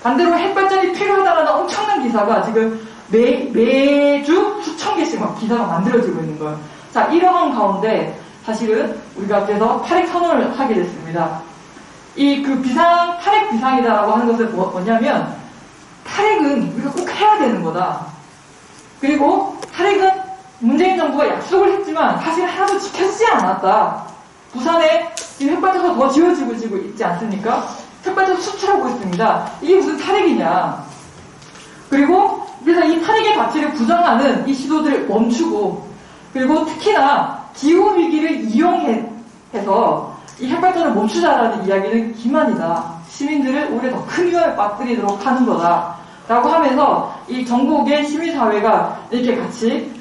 A: 반대로 핵발전이 필요하다라는 엄청난 기사가 지금 매주 수천 개씩 막 기사가 만들어지고 있는 거예요. 자, 이러한 가운데 사실은 우리가 그래서 탈핵 선언을 하게 됐습니다. 탈핵 비상이다라고 하는 것은 뭐냐면, 탈핵은 우리가 꼭 해야 되는 거다. 그리고 탈핵은 문재인 정부가 약속을 했지만 사실 하나도 지켜지지 않았다. 부산에 지금 핵발전소 더 지어지고 있지 않습니까? 핵발전소 수출하고 있습니다. 이게 무슨 탈핵이냐. 그리고 그래서 이 탈핵의 가치를 부정하는 이 시도들을 멈추고, 그리고 특히나 기후위기를 이용해서 이 핵발전을 멈추자라는 이야기는 기만이다. 시민들을 오히려 더 큰 위험에 빠뜨리도록 하는 거다. 라고 하면서 이 전국의 시민사회가 이렇게 같이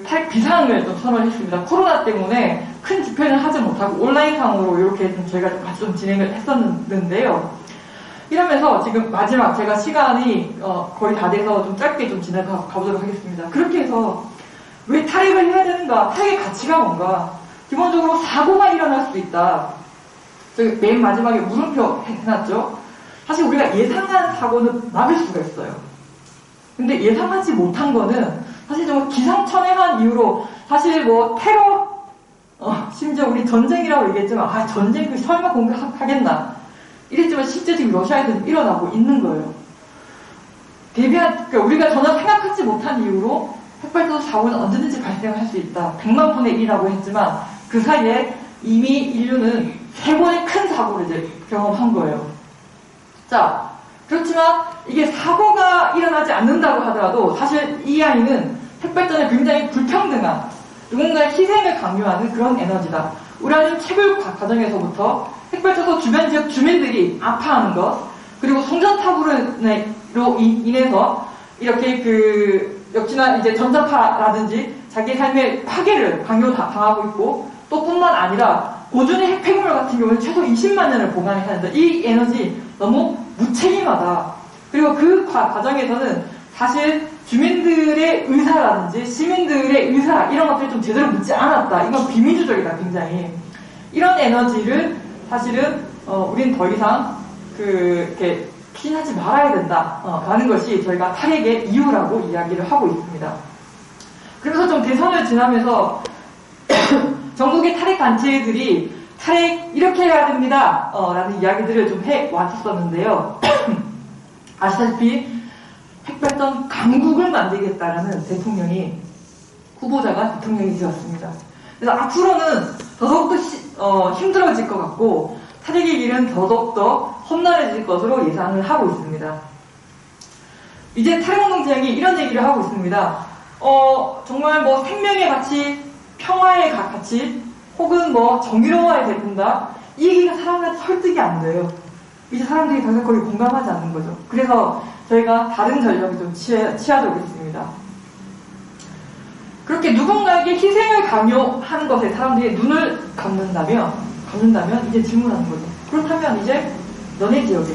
A: 탈핵 비상을 좀 선언했습니다. 코로나 때문에 큰 집회는 하지 못하고 온라인상으로 이렇게 좀 저희가 같이 좀 진행을 했었는데요. 이러면서 지금 마지막 제가 시간이 거의 다 돼서 좀 짧게 좀 가보도록 하겠습니다. 그렇게 해서 왜 탈핵을 해야 되는가? 탈핵의 가치가 뭔가? 기본적으로 사고가 일어날 수도 있다. 저기 맨 마지막에 물음표 해놨죠? 사실 우리가 예상한 사고는 막을 수가 있어요. 근데 예상하지 못한 거는 사실 정말 기상천외한 이유로 사실 테러, 심지어 우리 전쟁이라고 얘기했지만 전쟁 설마 공격하겠나 이랬지만 실제 지금 러시아에서 일어나고 있는 거예요. 그러니까 우리가 전혀 생각하지 못한 이유로 핵발전소 사고는 언제든지 발생할 수 있다. 100만 분의 1이라고 했지만 그 사이에 이미 인류는 3번의 큰 사고를 이제 경험한 거예요. 자, 그렇지만 이게 사고가 일어나지 않는다고 하더라도 사실 이 아이는 핵발전에 굉장히 불평등한, 누군가의 희생을 강요하는 그런 에너지다. 우라늄 채굴 과정에서부터 핵발전소 주변 지역 주민들이 아파하는 것, 그리고 송전탑으로 인해서 이렇게 역시나 이제 전자파라든지 자기 삶의 파괴를 당하고 있고 또 뿐만 아니라 고준위 핵폐기물 같은 경우는 최소 20만 년을 보관해야 한다. 이 에너지 너무 무책임하다. 그리고 그 과정에서는 사실 주민들의 의사라든지 시민들의 의사 이런 것들이 좀 제대로 묻지 않았다. 이건 비민주적이다 굉장히. 이런 에너지를 사실은 우린 더 이상 이렇게 피하지 말아야 된다. 라는 것이 저희가 탈핵의 이유라고 이야기를 하고 있습니다. 그래서 좀 대선을 지나면서 전국의 탈핵 단체들이 탈핵 이렇게 해야 됩니다. 라는 이야기들을 좀 해왔었는데요. 아시다시피 핵발전 강국을 만들겠다라는 후보자가 대통령이 되었습니다. 그래서 앞으로는 더더욱더 힘들어질 것 같고 탈핵의 길은 더더욱더 험난해질 것으로 예상을 하고 있습니다. 이제 탈핵운동진영이 이런 얘기를 하고 있습니다. 정말 뭐 생명의 가치, 평화의 가치, 혹은 뭐 정의로워야 된다. 이 얘기가 사람들한테 설득이 안 돼요. 이제 사람들이 더 이상 거기 공감하지 않는 거죠. 그래서 저희가 다른 전략을 좀 취하도록했습니다. 그렇게 누군가에게 희생을 강요하는 것에 사람들이 눈을 감는다면 이제 질문하는 거죠. 그렇다면 이제 너네 지역에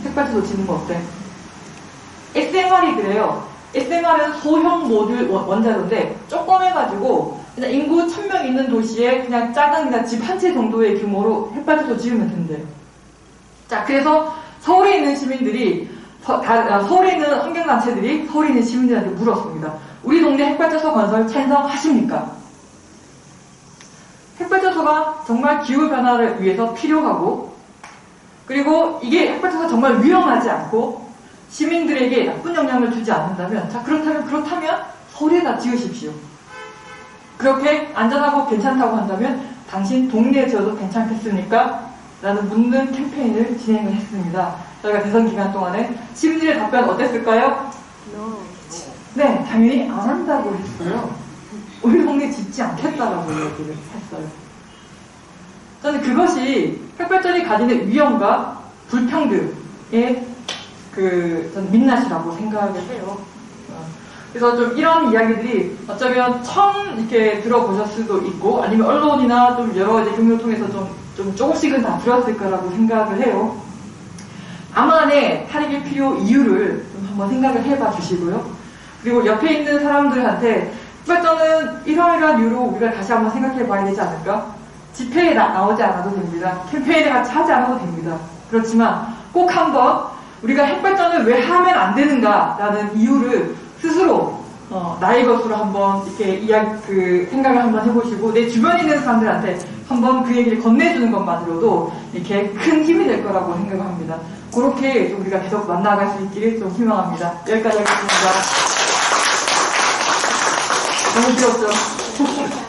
A: 핵발전소 짓는 거 어때? SMR이 그래요. SMR은 소형 모듈 원자로인데 조그매가지고 그냥 인구 1000명 있는 도시에 그냥 작은 그냥 집 한 채 정도의 규모로 핵발전소 지으면 된대요. 자, 그래서 서울에 있는 시민들이 서울에 있는 환경단체들이 서울에 있는 시민들한테 물었습니다. 우리 동네 핵발전소 건설 찬성하십니까? 핵발전소가 정말 기후변화를 위해서 필요하고 그리고 이게 핵발전소가 정말 위험하지 않고 시민들에게 나쁜 영향을 주지 않는다면 자 그렇다면 서울에다 지으십시오. 그렇게 안전하고 괜찮다고 한다면 당신 동네에 지어도 괜찮겠습니까? 라는 묻는 캠페인을 진행을 했습니다. 저희가 대선 기간 동안에 시민들의 답변 어땠을까요? 네, 당연히 안 한다고 했어요. 우리 동네 짓지 않겠다라고 얘기를 했어요. 저는 그것이 핵발전이 가지는 위험과 불평등의 저는 민낯이라고 생각을 해요. 그래서 좀 이런 이야기들이 어쩌면 처음 이렇게 들어보셨을 수도 있고 아니면 언론이나 좀 여러 이제 경로를 통해서 좀 조금씩은 다 들었을 거라고 생각을 해요. 암안의 탈핵의 필요 이유를 좀 한번 생각을 해봐 주시고요. 그리고 옆에 있는 사람들한테 핵발전은 이러이러한 이유로 우리가 다시 한번 생각해 봐야 되지 않을까? 집회에 나오지 않아도 됩니다. 캠페인에 같이 하지 않아도 됩니다. 그렇지만 꼭 한번 우리가 핵발전을 왜 하면 안 되는가라는 이유를 스스로 나의 것으로 한번 이렇게 생각을 한번 해보시고 내 주변에 있는 사람들한테 한번 그 얘기를 건네주는 것만으로도 이렇게 큰 힘이 될 거라고 생각합니다. 그렇게 좀 우리가 계속 만나갈 수 있기를 좀 희망합니다. 여기까지 하겠습니다. 너무 길었죠?